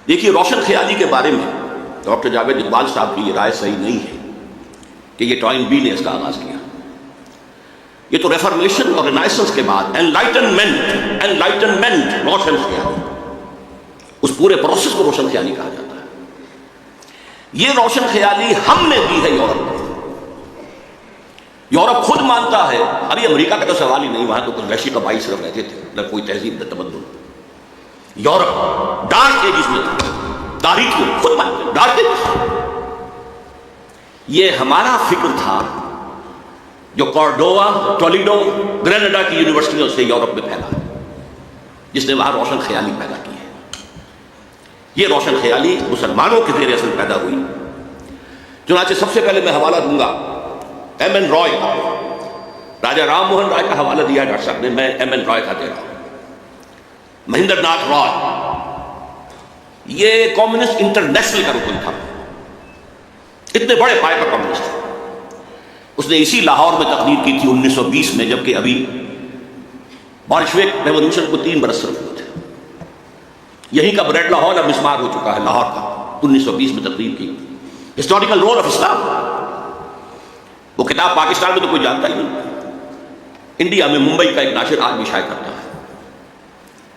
دیکھیے روشن خیالی کے بارے میں ڈاکٹر جاوید اقبال صاحب کی یہ رائے صحیح نہیں ہے کہ یہ ٹوائن بی نے اس کا آغاز کیا. یہ تو ریفارمیشن اور رینائسنس کے بعد انلائٹنمنٹ روشن خیالی، اس پورے پروسیس کو روشن خیالی کہا جاتا ہے. یہ روشن خیالی ہم نے دی ہے یورپ کو. یورپ خود مانتا ہے، ابھی امریکہ کا تو سوال ہی نہیں، وہاں تو کچھ وحشی قبائل صرف رہتے تھے، نہ کوئی تہذیب نہ تمدن. یورپ ڈارک ایجز میں تھا، تاریخی خود مانتے ہیں ڈارک ایجز. یہ ہمارا فکر تھا جو کارڈووا، ٹولیڈو، گریناڈا کی یونیورسٹیوں سے یورپ میں پھیلا، جس نے وہاں روشن خیالی پیدا کی ہے. یہ روشن خیالی مسلمانوں کے زیر اثر پیدا ہوئی. چنانچہ سب سے پہلے میں حوالہ دوں گا ایم این رائے کا. راجہ رام موہن رائے کا حوالہ دیا ہے ڈاکٹر صاحب نے، میں ایم این رائے کا دے رہا ہوں. مہندر ناتھ رائے یہ کمیونسٹ انٹرنیشنل کا رکن تھا، اتنے بڑے پائے پر کمیونسٹ تھا. اس نے اسی لاہور میں تقریر کی تھی 1920 میں، جبکہ ابھی بارشویک ریولوشن کو 3 برس صرف ہوئے تھے. یہیں کا بریڈ لاہور اب مسمار ہو چکا ہے لاہور کا. 1920 میں تقریر کی ہسٹوریکل رول آف اسلام. وہ کتاب پاکستان میں تو کوئی جانتا ہی نہیں، انڈیا میں ممبئی کا ایک ناشر آج بھی شائع کرتا ہے.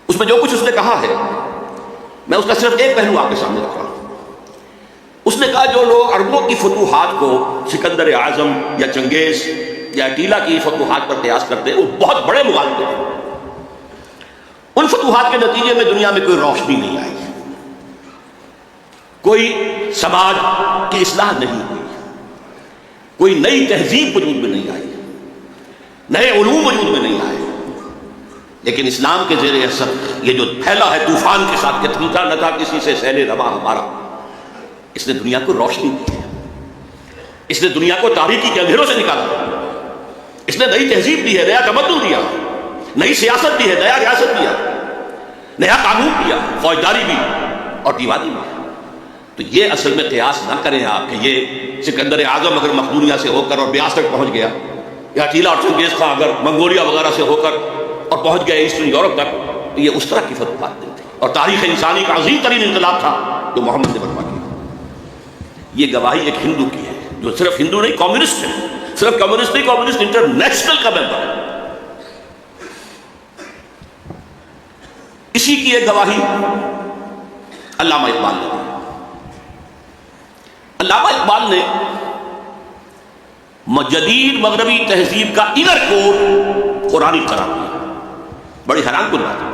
اس میں جو کچھ اس نے کہا ہے، میں اس کا صرف ایک پہلو آپ کے سامنے رکھ رہا ہوں. اس نے کہا جو لوگ عربوں کی فتوحات کو سکندر اعظم یا چنگیز یا اٹیلا کی فتوحات پر قیاس کرتے ہیں، وہ بہت بڑے مغالطے ہیں. ان فتوحات کے نتیجے میں دنیا میں کوئی روشنی نہیں آئی، کوئی سماج کی اصلاح نہیں ہوئی، کوئی نئی تہذیب وجود میں نہیں آئی، نئے علوم وجود میں نہیں آئے. لیکن اسلام کے زیر اثر یہ جو پھیلا ہے طوفان کے ساتھ، کہ تھمتا نہ تھا کسی سے سیل رواں ہمارا، اس نے دنیا کو روشنی دی ہے. اس نے دنیا کو تاریکی کے اندھیروں سے نکالا. اس نے نئی تہذیب دی ہے، نیا تمدن دیا، نئی سیاست دی ہے، نیا ریاست دیا، نیا قانون دیا، فوجداری بھی اور دیوانی بھی. تو یہ اصل میں قیاس نہ کریں آپ کہ یہ سکندر اعظم اگر مقدونیہ سے ہو کر اور بیاس تک پہنچ گیا، یا اٹیلا اور چنگیز خان اگر منگولیا وغیرہ سے ہو کر اور پہنچ گیا ایسٹرن یورپ تک، تو یہ اس طرح کی فتوحات نہیں تھی. اور تاریخ انسانی کا عظیم ترین انقلاب تھا جو محمد نے برپا کیا. یہ گواہی ایک ہندو کی ہے، جو صرف ہندو نہیں کمیونسٹ ہے، صرف کمیونسٹ نہیں، کمیونسٹ انٹرنیشنل کا ممبر ہے. اسی کی ایک گواہی علامہ اقبال نے دی. علامہ اقبال نے جدید مغربی تہذیب کا انر کور قرآنی قرار دیا. بڑی حیران کن بات ہے،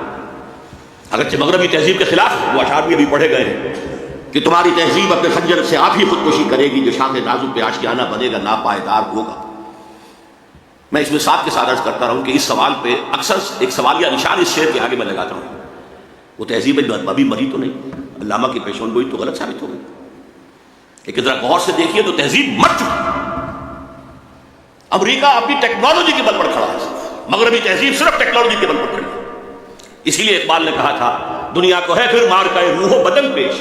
اگرچہ مغربی تہذیب کے خلاف وہ اشعار بھی ابھی پڑھے گئے ہیں کہ تمہاری تہذیب اپنے خنجر سے آپ ہی خودکشی کرے گی، جو شاخ نازک پہ آشیانہ بنے گا ناپائیدار ہوگا. میں اس میں ساتھ کے ساتھ عرض کرتا رہوں کہ اس سوال پہ اکثر ایک سوالیہ نشان اس شعر کے آگے میں لگاتا ہوں، وہ تہذیب ابھی مری تو نہیں، علامہ کی پیشون گوئی تو غلط ثابت ہو گئی. لیکن ذرا غور سے دیکھیے تو تہذیب مر چکی. امریکہ اپنی ٹیکنالوجی کے بل پر کھڑا ہے، مغربی تہذیب صرف ٹیکنالوجی کے بل پر کھڑی ہے. اسی لیے اقبال نے کہا تھا دنیا کو ہے پھر مار کا روح و بدن پیش،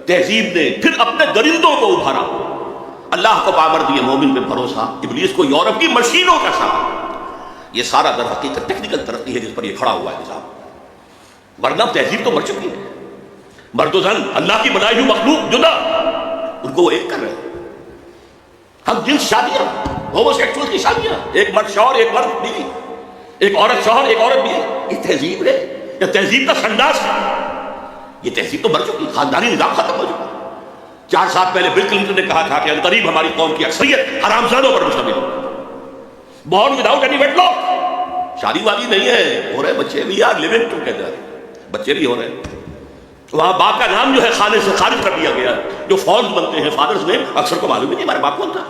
تہذیب نے پھر اپنے درندوں کو ابھارا. اللہ کو پامر دیے مومن پہ بھروسہ، ابلیس کو یورپ کی مشینوں کا سہارا. یہ سارا در حقیقت ٹیکنیکل ترقی ہے جس پر یہ کھڑا ہوا ہے نظام. ورنہ تہذیب تو مر چکی ہے. مرد و زن اللہ کی بنائی ہوئی مخلوق جدا، ان کو وہ ایک کر رہے ہیں. ہم جنس شادیاں، ہومو سیکسول کی شادیاں، ایک مرد شوہر ایک مرد بیوی، ایک عورت شوہر ایک عورت بیوی، یہ تہذیب ہے یا تہذیب کا سنداز ہے؟ یہ تہذیب تو مر چکی، خاندانی نظام ختم ہو چکا. 4 سال پہلے بل کلنٹن نے کہا تھا کہ عنقریب ہماری قوم کی اکثریت حرامزادوں پر مشتمل ہے. بورن وداؤٹ اینی ویڈلاک، شادی وادی نہیں ہے، ہو رہے بچے بھی، یار لیونگ ٹوگیدر، بچے بھی ہو رہے ہیں. وہاں باپ کا نام جو ہے خانے سے خارج کر دیا گیا. جو فالز بنتے ہیں فادرز نے، اکثر کو معلوم ہی نہیں ہمارا باپ کون تھا،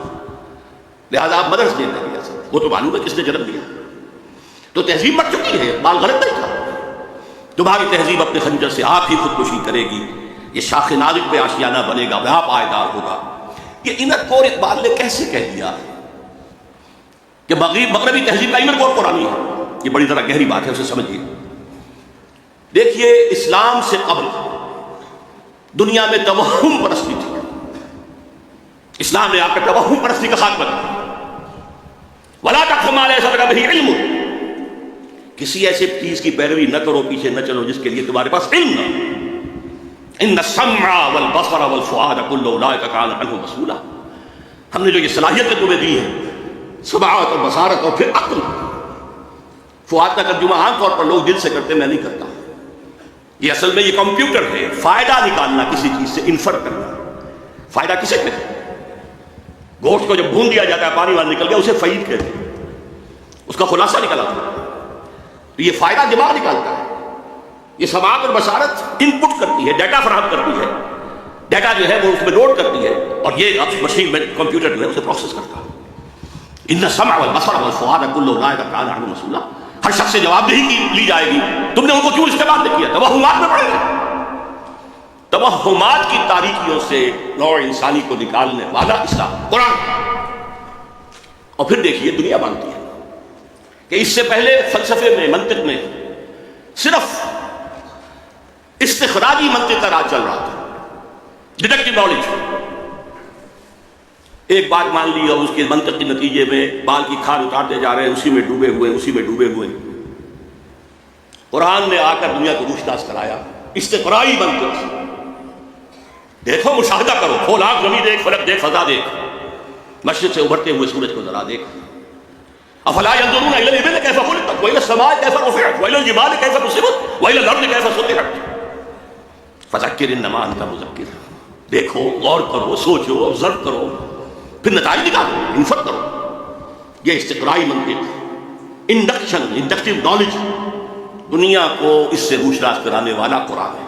لہٰذا آپ مدرس دے دیں گے، وہ تو معلوم ہے کس نے جنم دیا. تو تہذیب مر چکی ہے، اقبال غلط نہیں تھا. تمہاری تہذیب اپنے خنجر سے آپ ہی خودکشی کرے گی، یہ شاخ نازک پہ آشیانہ بنے گا، وہاں پائیدار ہوگا. یہ انر کور اقبال نے کیسے کہہ دیا کہ مغربی تہذیب کا انر کور قرآنی ہے؟ یہ بڑی ذرا گہری بات ہے، اسے سمجھیے. دیکھیے اسلام سے قبل دنیا میں توہم پرستی تھی. اسلام نے آپ کا توہم پرستی کا خاتمہ کیا. وَلَا تَقْفُ مَا لَيْسَ لَكَ بِهِ عِلْمٌ، کسی ایسے چیز کی پیروی نہ کرو، پیچھے نہ چلو جس کے لیے تمہارے پاس علم نہ. ان السمع والبصر والفؤاد كل اولئک کان عنہ مسئولا. ہم نے جو یہ صلاحیتیں تمہیں دی ہیں، سماعت اور بصارت اور پھر عقل. فؤاد کا ترجمہ عام طور پر لوگ دل سے کرتے، میں نہیں کرتا. یہ اصل میں یہ کمپیوٹر ہے. فائدہ نکالنا کسی چیز سے، انفر کرنا. فائدہ کسے کہتے ہیں؟ گوشت کو جب بھون دیا جاتا ہے، پانی والا نکل گیا، اسے فعید کہتے ہیں. اس کا خلاصہ نکلا تھا. تو یہ فائدہ دماغ نکالتا ہے. یہ سماعت اور بصارت ان پٹ کرتی ہے، ڈیٹا فراہم کرتی ہے. ڈیٹا جو ہے وہ اس میں لوڈ کرتی ہے، اور یہ مشین میں کمپیوٹر جو ہے اسے پروسیس کرتا ہے. ان السمع والبصر والفؤاد كل اولئک کان عنہ مسئولا. ہر شخص سے جواب دہی لی جائے گی. تم نے ان کو کیوں استعمال نہیں کیا؟ توہمات میں پڑے گا. توہمات کی تاریکیوں سے نوع انسانی کو نکالنے والا اسلام قرآن. اور پھر دیکھیے دنیا مانتی ہے کہ اس سے پہلے فلسفے میں، منطق میں صرف استخراجی منطق کا راج چل رہا تھا، ڈیڈکٹیو نالج. ایک بات مان لی اور اس کے منطق کے نتیجے میں بال کی کھال اتارتے جا رہے ہیں، اسی میں ڈوبے ہوئے، اسی میں ڈوبے ہوئے. قرآن نے آ کر دنیا کو روشناس کرایا استقرائی منطق. دیکھو، مشاہدہ کرو، کھول آنکھ، زمین دیکھ، فلک دیکھ، فضا دیکھ، مشرق سے ابھرتے ہوئے سورج کو ذرا دیکھ. افلا ينظرون الى الابل كيف خلقت والى السماء كيف رفعت والى الجبال كيف نصبت والى الارض كيف سطحت فذكر انما انت مذكر. دیکھو، غور کرو، سوچو، آبزرو کرو، پھر نتائج نکالو، انفر کرو. یہ استقرائی منطق، انڈکٹیو نالج، دنیا کو اس سے روشناس کرانے والا قرآن ہے.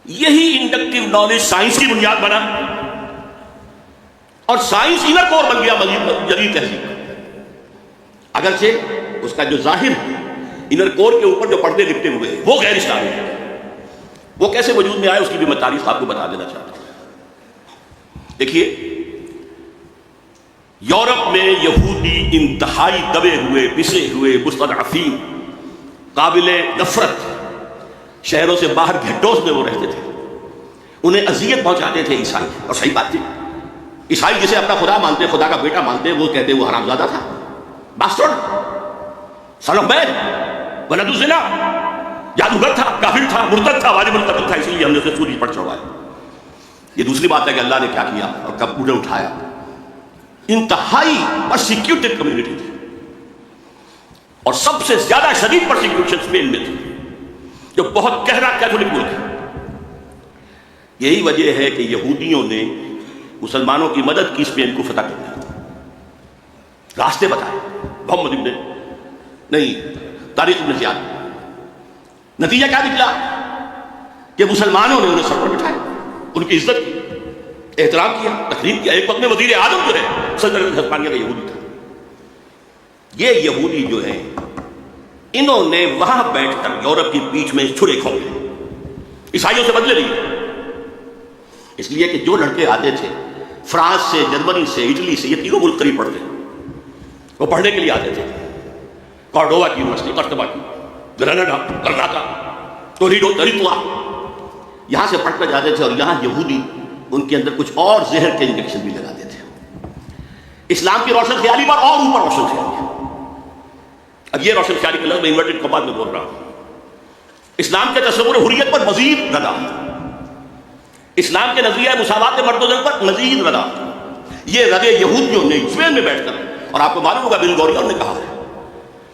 یہی انڈکٹیو نالج سائنس کی بنیاد بنا، اور سائنس انر کور بن گیا جدید تہذیب. اگرچہ اس کا جو ظاہر انر کور کے اوپر جو پردے لپٹے ہوئے ہیں وہ غیر اسلامی ہے. وہ کیسے وجود میں آئے اس کی بھی میں تاریخ آپ کو بتا دینا چاہتا ہوں. دیکھیے، یورپ میں یہودی انتہائی دبے ہوئے، پسے ہوئے، مستضعفین، قابل نفرت، شہروں سے باہر گھٹوس میں وہ رہتے تھے. انہیں اذیت پہنچاتے تھے عیسائی. اور صحیح بات تھی، عیسائی جسے اپنا خدا مانتے، خدا کا بیٹا مانتے، وہ کہتے وہ حرامزادہ تھا، باسٹرڈ، سن آف مین، ولد الزنا، جادوگر تھا، کافر تھا، مرتد تھا، واجب القتل تھا. اسی لیے ہم نے اسے سولی پر چڑھوایا. یہ دوسری بات ہے کہ اللہ نے کیا کیا اور کب انہیں اٹھایا. انتہائی پرسیکیوٹڈ کمیونٹی تھی، اور سب سے زیادہ شدید پرسیکیوشن اسپین میں تھی، جو بہت گہرا کیتھولک ملک ہے. یہی وجہ ہے کہ یہودیوں نے مسلمانوں کی مدد کی اسپین کو فتح کرنے. راستے بتائے محمد ابن نہیں طارق ابن زیاد. نتیجہ کیا نکلا کہ مسلمانوں نے انہیں سر پر بٹھایا، ان کی عزت کی، احترام کیا، تقریب کیا. ایک وقت میں وزیر اعظم جو ہے سلطنت ہسپانیہ کا یہودی تھا. یہ یہودی جو ہیں، انہوں نے وہاں بیٹھ کر یورپ کی بیچ میں چھڑے کھونگے، عیسائیوں سے بدلے لیے. اس لیے کہ جو لڑکے آتے تھے فرانس سے، جرمنی سے، اٹلی سے، یہ تینوں ملک قریب پڑھتے، وہ پڑھنے کے لیے آتے تھے. کارڈووا کی یونیورسٹی، قرطبہ کی، گرناڈا، کرناٹا، تولیڈو، تریتوا، یہاں سے پڑھ کر جاتے تھے. اور یہاں یہودی ان کے اندر کچھ اور زہر کے انجیکشن بھی لگاتے تھے، اسلام کی روشن خیالی پر اور اوپر روشن خیالی. اب یہ روشن خیالی کا لفظ میں انورٹڈ کماز میں بول رہا ہوں. اسلام کے تصور حریت پر مزید ردا، اسلام کے نظریہ مساوات مرد و زن پر مزید ردا. یہ ردے یہودیوں نے اسپین میں بیٹھ کر، اور آپ کو معلوم ہوگا بل گوریون نے کہا ہے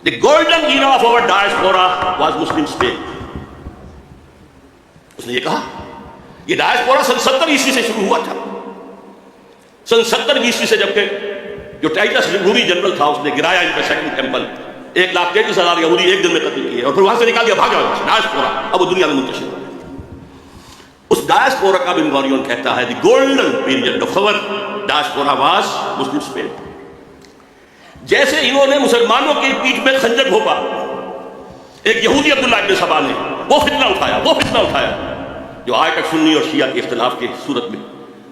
the golden era of our diaspora was Muslim Spain. اس نے یہ کہا یہ ڈائسپورا سن 70 عیسوی سے شروع ہوا تھا. سن 70 عیسوی سے، جبکہ جو ٹائٹس رومی جنرل تھا اس نے گرایا ان کا سیکنڈ ٹیمپل، 1,33,000 یہودی ایک دن میں قتل کیے، اور پھر وہاں سے نکال دیا، بھاگا ڈائسپورا. اب وہ دنیا میں منتشر ہو گیا. اس ڈائسپورا کا بن گوریون کہتا ہے the golden period of our diaspora was Muslim Spain. جیسے انہوں نے مسلمانوں کے پیٹھ میں خنجر گھونپا، ایک یہودی عبداللہ ابن سبا نے وہ فتنہ اٹھایا جو آج تک سنی اور شیعہ کے اختلاف کی صورت میں،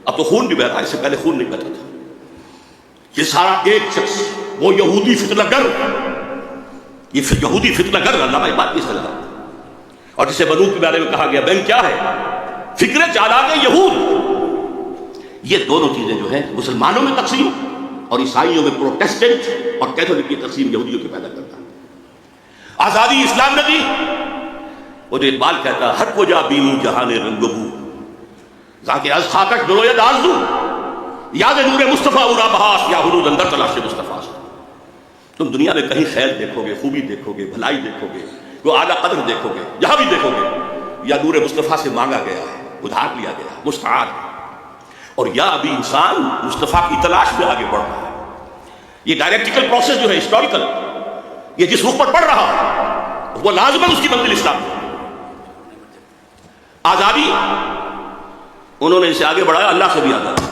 اب تو خون بھی بہتا ہے، اس سے پہلے خون نہیں بہتا تھا. یہ سارا ایک شخص، وہ یہودی فتنہ گر، یہ یہودی فتنہ گر علامہ اقبال سے لگا. اور جسے بنو کے بارے میں کہا گیا بین کیا ہے، فکر چالاک یہود. یہ دونوں چیزیں جو ہیں مسلمانوں میں تقسیم اور عیسائیوں میں پروٹیسٹنٹ اور کیتھولک کی تقسیم یہودیوں کے پیدا کرتا ہے. آزادی اسلام نے دی، وہ جو اقبال کہتا ہے ہر کو جا بینی جہان رنگ بو ذاکہ از خاکش بروید آرزو یاد نور مصطفیٰ اورا بہاس یا حدود اندر تلاش مصطفیٰ. تم دنیا میں کہیں خیر دیکھو گے، خوبی دیکھو گے، بھلائی دیکھو گے، کوئی اعلیٰ قدر دیکھو گے، جہاں بھی دیکھو گے یا نور مصطفیٰ سے مانگا گیا ہے، ادھار لیا گیا ہے، مستعار ہے، اور یا ابھی انسان مصطفیٰ کی تلاش میں آگے بڑھ رہا ہے. یہ ڈائریکٹیکل پروسیس جو ہے ہسٹوریکل، یہ جس رخ پر پڑھ رہا ہے وہ لازماً اس کی منزل اسلام ہے. آزادی انہوں نے اسے آگے بڑھایا اللہ سے بھی آزاد.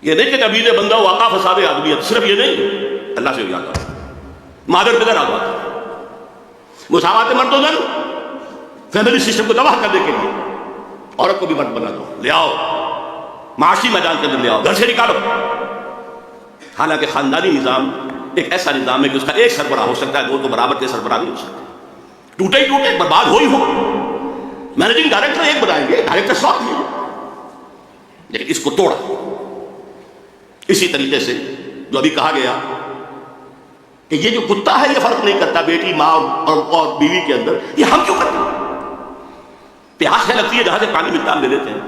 یہ نہیں کہ نبی بندہ واقع فساد آدمیت، صرف یہ نہیں، اللہ سے بھی آزاد، مادر پدر آزاد، مساوات مرد و زن، فیملی سسٹم کو تباہ کرنے کے لیے عورت کو بھی مرد بنا دو، لے آؤ معاشی میدان کے اندر لے آؤ، گھر سے نکالو. حالانکہ خاندانی نظام ایک ایسا نظام ہے کہ اس کا ایک سربراہ ہو سکتا ہے، دو تو برابر کے سربراہ نہیں ہو سکتے، ٹوٹے ہی ٹوٹے، برباد ہو ہی ہو. مینیجنگ ڈائریکٹر ایک بنائیں گے، ڈائریکٹر 100 ہیں، لیکن اس کو توڑا. اسی طریقے سے جو ابھی کہا گیا کہ یہ جو کتا ہے یہ فرق نہیں کرتا بیٹی ماں اور بیوی کے اندر، یہ ہم کیوں کرتے ہیں؟ پیاس ہے لگتی ہے جہاں سے پانی ملتا ہم لے لیتے ہیں،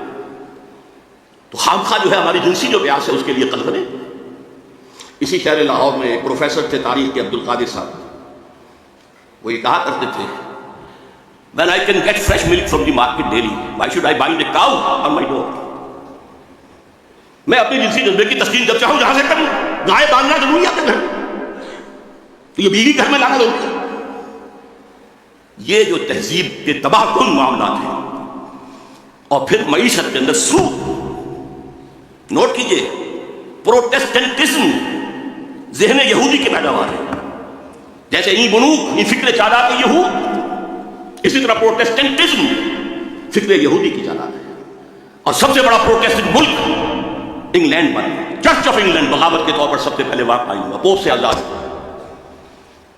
تو خامخواہ جو ہے ہماری جنسی جو پیاس ہے اس کے لیے قلب بنے. اسی شہر لاہور میں ایک پروفیسر تھے تاریخ کے عبدالقادر صاحب، وہ یہ کہا کرتے تھے when I can get fresh milk from the market daily, why should I bind a cow on my door? میں اپنی جنسی جذبے کی تسکین جب چاہوں جہاں سے کروں، گائے باندھنا ضروری ہے گھر تو یہ بیوی گھر میں لانا ضروری ہے. یہ جو تہذیب کے تباہ کن معاملات ہیں، اور پھر معیشت کے اندر سود، نوٹ کیجئے پروٹیسٹنٹزم ذہن یہودی کی پیداوار ہے. جیسے این بنوک این فکر چالاک یہود، اسی طرح پروٹیسٹنٹزم فکر یہودی کی چالاک ہے. اور سب سے بڑا پروٹیسٹنٹ ملک انگلینڈ بنا، چرچ آف انگلینڈ بغاوت کے طور پر سب سے پہلے وہاں قائم ہوا، پوپ سے آزاد.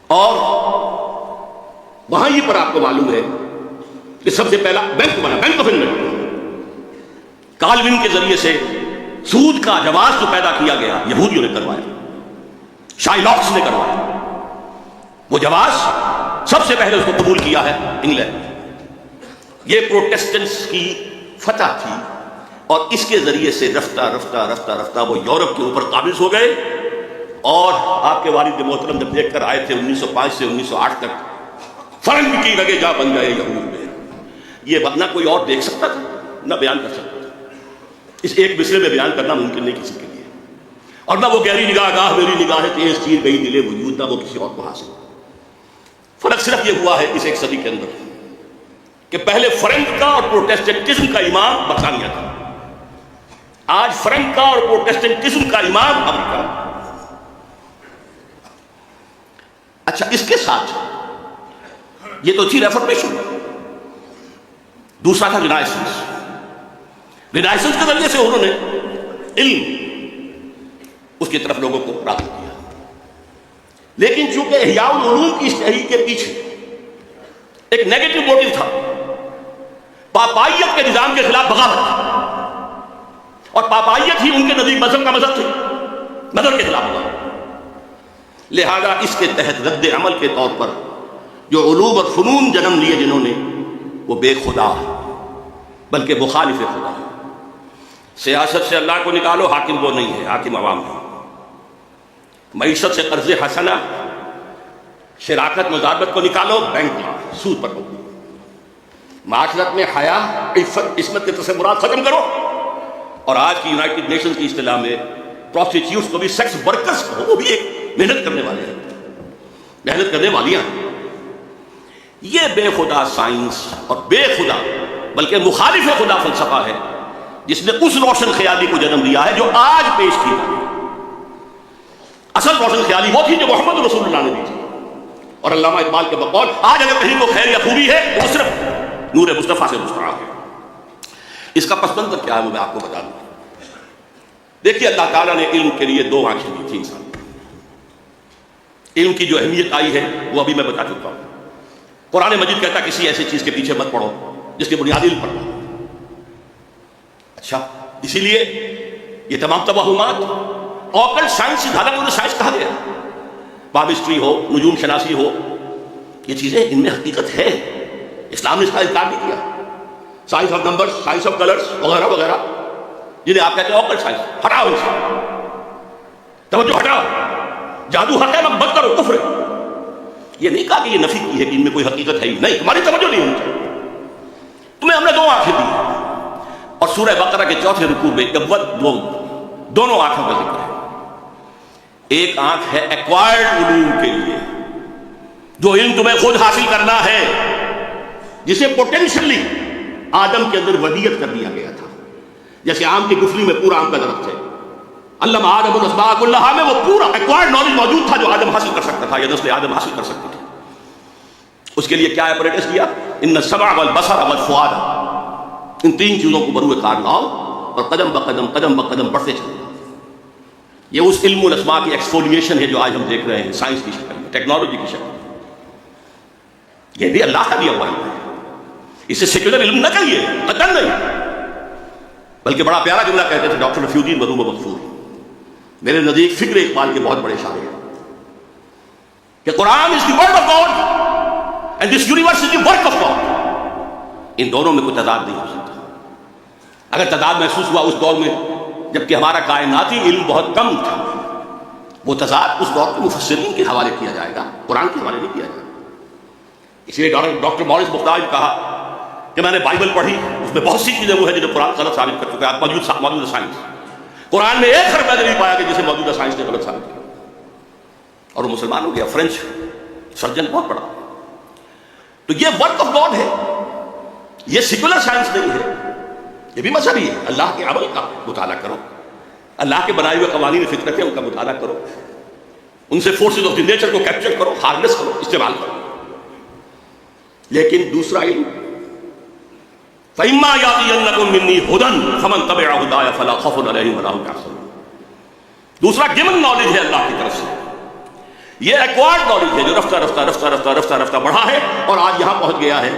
اور وہاں یہ پر آپ کو معلوم ہے کہ سب سے پہلا بینک بنا، بینک آف انگلینڈ. کالوین کے ذریعے سے سود کا جواز جو پیدا کیا گیا یہودیوں نے کروایا، شائلاکس نے کروایا. وہ جواز سب سے پہلے اس کو قبول کیا ہے انگلینڈ. یہ پروٹیسٹنٹس کی فتح تھی، اور اس کے ذریعے سے رفتہ رفتہ رفتہ رفتہ وہ یورپ کے اوپر قابض ہو گئے. اور آپ کے والد محترم جب دیکھ کر آئے تھے 1905 سے 1908 تک فرنگ کی رگے جا بن گئے یہود میں. یہ نہ کوئی اور دیکھ سکتا تھا نہ بیان کر سکتا تھا، اس ایک مصرے میں بیان کرنا ممکن نہیں کسی کے لیے. اور نہ وہ گہری نگاہ گاہ میری نگاہ تیز چیر گئی دلے وجود، نہ وہ کسی اور کو حاصل. فرق صرف یہ ہوا ہے اس ایک صدی کے اندر کہ پہلے فرنگ کا اور پروٹیسٹنٹزم کا امام برطانیہ تھا، آج فرنگ کا اور پروٹیسٹنٹزم کا امام امریکہ. اچھا، اس کے ساتھ یہ تو تھی ریفارمیشن، دوسرا تھا رینائسنس. رینائسنس کے ذریعے سے انہوں نے علم اس کی طرف لوگوں کو راغب کیا. لیکن چونکہ احیاء العلوم کی اس تحریک کے پیچھے ایک نیگیٹو موٹیو تھا، پاپائیت کے نظام کے خلاف بغاوت، اور پاپائیت ہی ان کے نزدیک مذہب کا مذہب تھی، مذہب کے خلاف بغاوت. لہذا اس کے تحت رد عمل کے طور پر جو علوم اور فنون جنم لیے جنہوں نے، وہ بے خدا بلکہ مخالف خدا. سیاست سے اللہ کو نکالو، حاکم وہ نہیں ہے، حاکم عوام ہے. معیشت سے قرض حسنہ، شراکت مزاربت کو نکالو، بینک سود پر ہو. معاشرت میں حیا، عفت، عصمت کے تصورات ختم کرو. اور آج کی یونائٹڈ نیشنز کی اصطلاح میں پروسٹیٹیوٹس کو بھی سیکس ورکرز کو، وہ بھی ایک محنت کرنے والے ہیں، محنت کرنے والیاں. یہ بے خدا سائنس اور بے خدا بلکہ مخالف خدا فلسفہ ہے جس نے اس روشن خیالی کو جنم دیا ہے جو آج پیش کی گئی. اصل روشن خیالی وہ تھی جو محمد رسول اللہ نے دی تھی. اور علامہ اقبال کے بقول آج اگر کہیں کو خیر یا خوبی ہے تو صرف نور مصطفیٰ سے مستعار ہے. اس کا پس منظر کیا ہے وہ میں آپ کو بتا دوں. دیکھیے، اللہ تعالیٰ نے علم کے لیے 2 آنکھیں دی تھی انسان کو. علم کی جو اہمیت آئی ہے وہ ابھی میں بتا چکا ہوں. قرآن مجید کہتا ہے کسی ایسی چیز کے پیچھے مت پڑو جس کی بنیاد علم پر ہو. اچھا، اسی لیے یہ تمام توہمات اوکل سائنس، حالانکہ انہیں سائنس کہا گیا، باب ہسٹری ہو، نجوم شناسی ہو، یہ چیزیں ان میں حقیقت ہے. اسلام نے اس کا انکار نہیں کیا. Science of numbers, science of colours وغیرہ وغیرہ جنہیں آپ کہتے ہیں اوکل سائنس، ہٹاؤ ان سے، توجہ ہٹاؤ. جادو حق ہے مت کرو، کفر ہے. یہ نہیں کہا کہ یہ نفی کی ہے کہ ان میں کوئی حقیقت ہے ہی نہیں، تمہاری توجہ نہیں ہونی چاہیے. تمہیں ہم نے دو آنکھیں دی اور سورہ بقرہ کے چوتھے رکوع میں دونوں آنکھوں کا ذکر ہے. ایک آنکھ ہے ایکوائرڈ علوم کے لیے، جو علم تمہیں خود حاصل کرنا ہے، جسے پوٹینشلی آدم کے اندر ودیت کر دیا گیا تھا. جیسے آم کی گفلی میں پورا آم کا درخت ہے، علم آدم الاسماء کلھا میں وہ پورا ایکوائرڈ نالج موجود تھا جو آدم حاصل کر سکتا تھا یا نسل آدم حاصل کر سکتی تھی. اس کے لیے کیا اپریٹس کیا؟ ان السمع والبصر والفؤاد، ان تین چیزوں کو بروئے کار لاؤ اور قدم بقدم بڑھتے چلو. یہ اس علم الاسماء کی ایکسفولیشن ہے جو آج ہم دیکھ رہے ہیں سائنس کی شکل میں، ٹیکنالوجی کی شکل میں. یہ بھی اللہ کا دیا ہوا علم ہے، اسے سیکولر علم نہ کہیے، قطعاً نہیں. بلکہ بڑا پیارا جملہ کہتے تھے ڈاکٹر رفیع الدین مدعو مغفور، میرے نزدیک فکر اقبال کے بہت بڑے شاعر ہیں، کہ Quran is the word of God and this universe is the work of God. ان دونوں میں کوئی تضاد نہیں ہو سکتا. اگر تضاد محسوس ہوا اس دور میں جبکہ ہمارا کائناتی علم بہت کم تھا، وہ تضاد اس دور کے مفسرین کے حوالے کیا جائے گا، قرآن کے حوالے نہیں کیا جائے گا. اس لیے ڈاکٹر مورس بختار نے کہا کہ میں نے بائبل پڑھی، اس میں بہت سی چیزیں وہ ہیں جنہیں قرآن غلط ثابت کر چکا ہے. موجودہ سائنس، قرآن میں ایک حرف میں نہیں پایا کہ جسے موجودہ سائنس نے غلط ثابت کیا. اور وہ مسلمان ہو گیا، فرینچ سرجن بہت بڑا. تو یہ ورک آف گاڈ ہے، یہ سیکولر سائنس نہیں ہے، یہ بھی مذہبی ہے. اللہ کے عمل کا مطالعہ کرو، اللہ کے بنائے ہوئے قوانین فطرت ہیں ان کا مطالعہ کرو، ان سے فورسز آف دی نیچر کو کیپچر کرو، ہارنس کرو، استعمال کرو. لیکن دوسرا علم فَإِمَّا يَأْتِيَنَّكُم مِّنِّي هُدًى فَمَن تَبِعَ هُدَايَ فَلَا خَوْفٌ عَلَيْهِمْ وَلَا هُمْ يَحْزَنُونَ. دوسرا گیون نالج ہے اللہ کی طرف سے. یہ ایکوائرڈ نالج ہے جو رفتہ بڑھا ہے اور آج یہاں پہنچ گیا ہے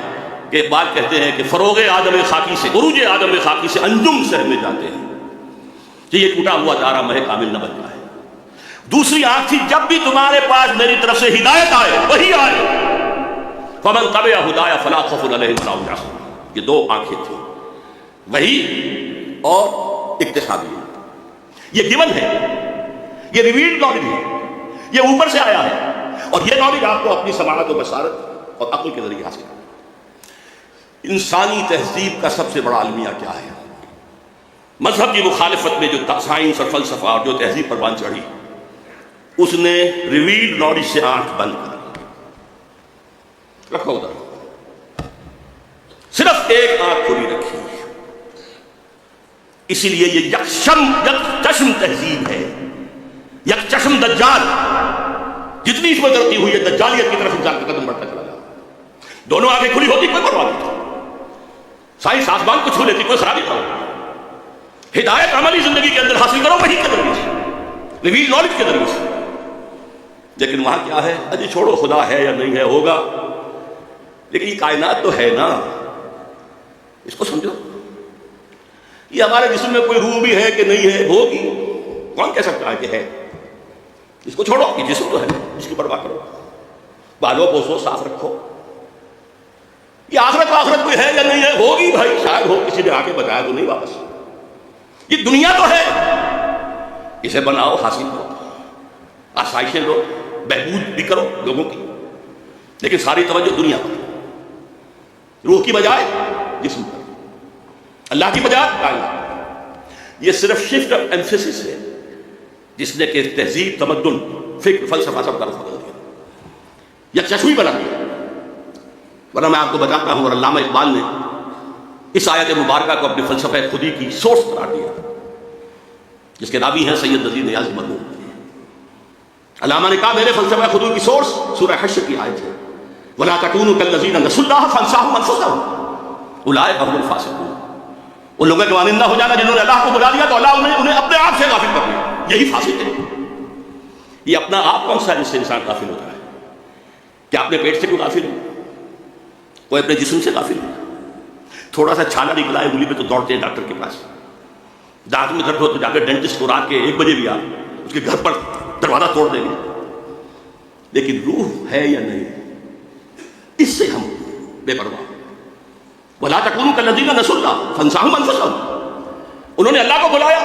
کہ اقبال کہتے ہیں کہ فروغ آدم خاکی سے، عروج آدم خاکی سے انجم سہ میں جاتے ہیں کہ یہ ٹوٹا ہوا تارا مہ کامل نہ بن جائے. دوسری آنکھ تھی، جب بھی تمہارے پاس میری طرف سے ہدایت آئے، وہی آئے، فَمَن تَبِعَ هُدَايَ فَلَا خَوْفٌ عَلَيْهِمْ وَلَا هُمْ يَحْزَنُونَ. یہ دو آنکھیں تھیں، وہی اور اقتصادی. یہ گیون ہے، یہ ریویلڈ نالج ہے، یہ اوپر سے آیا ہے. اور یہ نالج آپ کو اپنی سماعت و بصارت اور عقل کے ذریعے حاصل کرنا. انسانی تہذیب کا سب سے بڑا المیہ کیا ہے؟ مذہب کی مخالفت میں جو سائنس اور فلسفہ اور جو تہذیب پر بان چڑھی، اس نے ریویلڈ نالج سے آنکھ بند کر رکھو ادھر، صرف ایک آنکھ کھلی رکھی. اسی لیے یہ یک چشم تہذیب ہے، یک چشم دجال. جتنی اس میں ترقی ہوئی ہے دجالیت کی طرف انسان کا قدم بڑھتا چلا جاتا. دونوں آنکھیں کھلی ہوتی کوئی پرواہ نہیں تھی. سائنس آسمان کو چھو لیتی، کوئی خرابی نہ ہو. ہدایت عملی زندگی کے اندر حاصل کرو وہی کے ذریعے سے، ریویل نالج کے ذریعے سے. لیکن وہاں کیا ہے؟ اجی چھوڑو، خدا ہے یا نہیں ہے، ہوگا. لیکن یہ کائنات تو ہے نا، اس کو سمجھو. یہ ہمارے جسم میں کوئی روح بھی ہے کہ نہیں ہے، ہوگی، کون کہہ سکتا ہے کہ ہے. اس کو چھوڑو، یہ جسم تو ہے، اس کی پرواہ کرو، بالو پوسو، صاف رکھو. یہ آخرت کوئی ہے یا نہیں ہے، ہوگی بھائی، شاید ہو، کسی نے آ کے بتایا تو نہیں واپس. یہ دنیا تو ہے، اسے بناؤ، حاصل کرو، آسائشیں لو، بہبود بھی کرو لوگوں کی. لیکن ساری توجہ دنیا پر، روح کی بجائے جسم پر، اللہ کی بجائے کائنات. یہ صرف شفٹ آف ایمفیسس ہے جس نے کہ تہذیب، تمدن، فکر، فلسفہ سب کا رفع کر دیا، یا چشمی بنا دیا. ورنہ میں آپ کو بتاتا ہوں، اور علامہ اقبال نے اس آیت مبارکہ کو اپنے فلسفہ خودی کی سورس قرار دیا، جس کے راوی ہیں سید نذیر نیازی مرحوم. علامہ نے کہا میرے فلسفہ خودی کی سورس سورہ حشر کی آیت ہے، وَلَا تَكُونُوا كَالَّذِينَ نَسُوا اللَّهَ فَأَنسَاهُمْ أَنفُسَهُمْ أُولَٰئِكَ هُمُ الْفَاسِقُونَ. ان لوگوں کے مانند نہ ہو جانا جنہوں نے اللہ کو بلا دیا تو اللہ انہیں اپنے آپ سے غافل کر دیا. یہی فاسق ہے. یہ اپنا آپ کون سا جس سے انسان غافل ہوتا ہے؟ کیا اپنے پیٹ سے کوئی غافل ہے؟ کوئی اپنے جسم سے غافل ہے؟ تھوڑا سا چھالا نکلا ہے انگلی پہ تو دوڑتے ہیں ڈاکٹر کے پاس. دانت میں درد ہو تو جا کے ڈینٹسٹ کو رات کے 1 بجے بھی اس کے گھر پر دروازہ توڑ دیں گے. لیکن روح ہے یا نہیں، اس سے ہم بے پرواہ. وَلَا تَكُونُوا كَالَّذِينَ نَسُوا اللَّهَ فَأَنسَاهُمْ أَنفُسَهُمْ، انہوں نے اللہ کو بلایا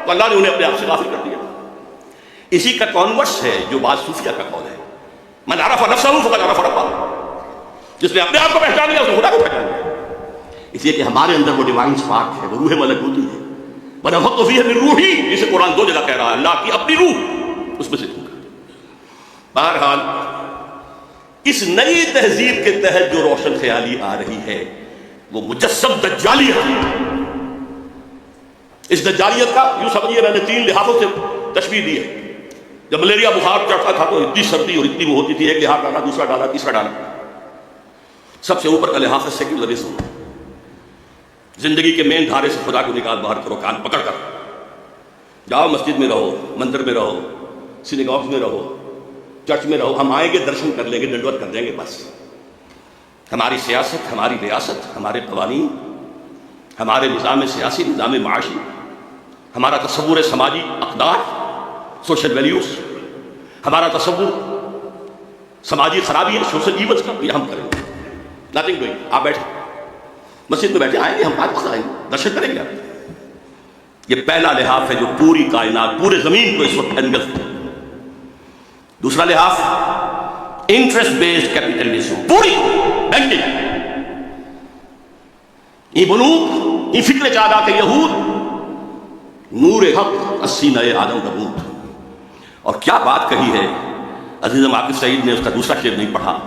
تو اللہ نے انہیں اپنے آپ سے غافل کر دیا۔ اسی کا کانورس ہے جو بعض صوفیہ کا قول ہے، من عرف نفسه فقد عرف ربه، جس نے اپنے آپ کو پہچان لیا اس نے خدا کو پہچان لیا۔ اس لیے کہ ہمارے اندر وہ ڈیوائن اسپارک ہے، وہ روح ملکوتی ہے، وَنَفَخْتُ فِيهِ مِن رُوحِي، جسے قرآن دو جگہ کہہ رہا ہے، اللہ کی اپنی روح اس میں سے دوں گا۔ بہرحال اس نئی تہذیب کے تحت جو روشن خیالی آ رہی ہے وہ مجسم دجالیت ہے۔ اس دجالیت کا یوں سمجھیے میں نے 3 لحاظوں سے تشبیہ دی ہے۔ جب ملیریا بخار چڑھتا تھا تو اتنی سردی اور اتنی وہ ہوتی تھی، ایک لحاظ ڈالا، دوسرا ڈالا، تیسرا ڈالا۔ سب سے اوپر کا لحاظ ہے سیکولرزم، زندگی کے مین دھارے سے خدا کو نکال باہر کرو، کان پکڑ کر جاؤ، مسجد میں رہو، مندر میں رہو، سینیگاگز میں رہو، چرچ میں رہو، ہم آئیں گے، درشن کر لیں گے، ڈنڈوت کر دیں گے، بس۔ ہماری سیاست، ہماری ریاست، ہمارے قوانین، ہمارے نظام سیاسی، نظام معاشی، ہمارا تصور سماجی اقدار، سوشل ویلیوز، ہمارا تصور سماجی خرابی ہے، سوشل ایونٹس کا، یہ ہم کریں گے۔ نتھنگ ڈوئنگ، آپ بیٹھے مسجد میں بیٹھے، آئیں گے ہم، پاک آئیں گے، درشن کریں گے آپ۔ یہ پہلا لحاظ ہے جو پوری کائنات، پورے زمین کو اس وقت انگلف ہے۔ دوسرا لحاظ انٹرسٹ بیسڈ کیپیٹلزم، پوری بینکنگ، یہ بنوک، یہ فکر چادا کے یہود، نور حق 80 نئے آدم نبوت۔ اور کیا بات کہی ہے عزیزم عاقب سعید نے، اس کا دوسرا شعر نہیں پڑھا،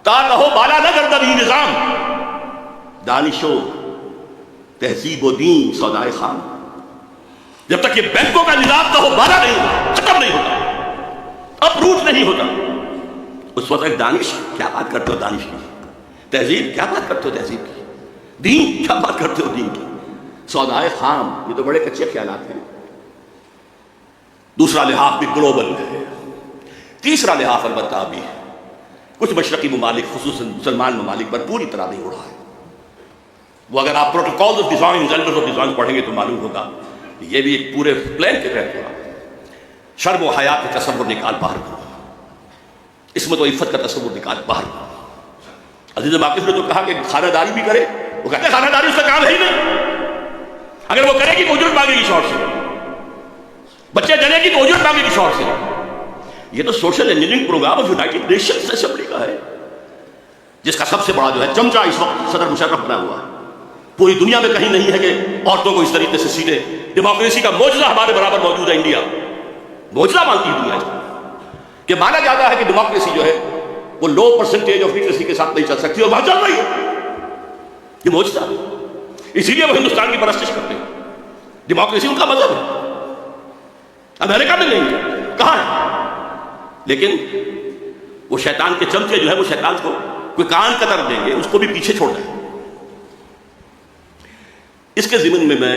تا رہو بالا نہ گردد یہ نظام، دانش و تہذیب و دین سودائے خام۔ جب تک یہ بینکوں کا نظام تو بالا نہیں ہوتا، ختم نہیں ہوتا، اپروٹ نہیں ہوتا، اس وقت ایک دانش، کیا بات کرتے ہو دانش کی، تہذیب کیا بات کرتے ہو تہذیب کی، دین کیا بات کرتے ہو دین کی، سودائے خام، یہ تو بڑے کچے خیالات ہیں۔ دوسرا لحاظ بھی گلوبل ہے۔ تیسرا لحاظ البتہ بھی کچھ مشرقی ممالک، خصوصاً مسلمان ممالک پر پوری طرح نہیں اڑا ہے۔ وہ اگر آپ protocol of design, elders of design پڑھیں گے تو معلوم ہوگا یہ بھی ایک پورے پلان کے تحت ہوا۔ شرم و حیا کا تصور نکال باہر کرو، عصمت و عفت کا تصور نکال باہر کرو۔ عزیز واقف نے تو کہا کہ خانہ داری بھی کرے، وہ کہتے ہیں خانہ داری اس کا کام ہے ہی نہیں، اگر وہ کرے گی تو اجرت مانگے گی شوہر سے، بچے جنے گی تو اجرت مانگے گی شوہر سے۔ یہ تو social engineering programme of United Nations Assembly کا ہے، جس کا سب سے بڑا جو ہے چمچہ اس وقت صدر مشرف بنا ہوا ہے۔ پوری دنیا میں کہیں نہیں ہے کہ عورتوں کو اس طریقے سے سیٹیں، ڈیموکریسی کا معجزہ ہمارے برابر موجود ہے انڈیا، معجزہ مانتی ہے دنیا کہ مانا جاتا ہے کہ ڈیموکریسی جو ہے وہ لو پرسنٹیج آف لٹریسی کے ساتھ نہیں چل سکتی، اور وہاں چل رہی ہے، یہ معجزہ۔ اسی لیے وہ ہندوستان کی پرستش کرتے ہیں، ڈیموکریسی ان کا مذہب ہے، امریکہ میں نہیں ہے، کہاں ہے؟ لیکن وہ شیطان کے چمچے جو ہے وہ شیطان کو کوئی کان قطر دیں گے، اس کو بھی پیچھے چھوڑ دیں۔ اس کے ضمن میں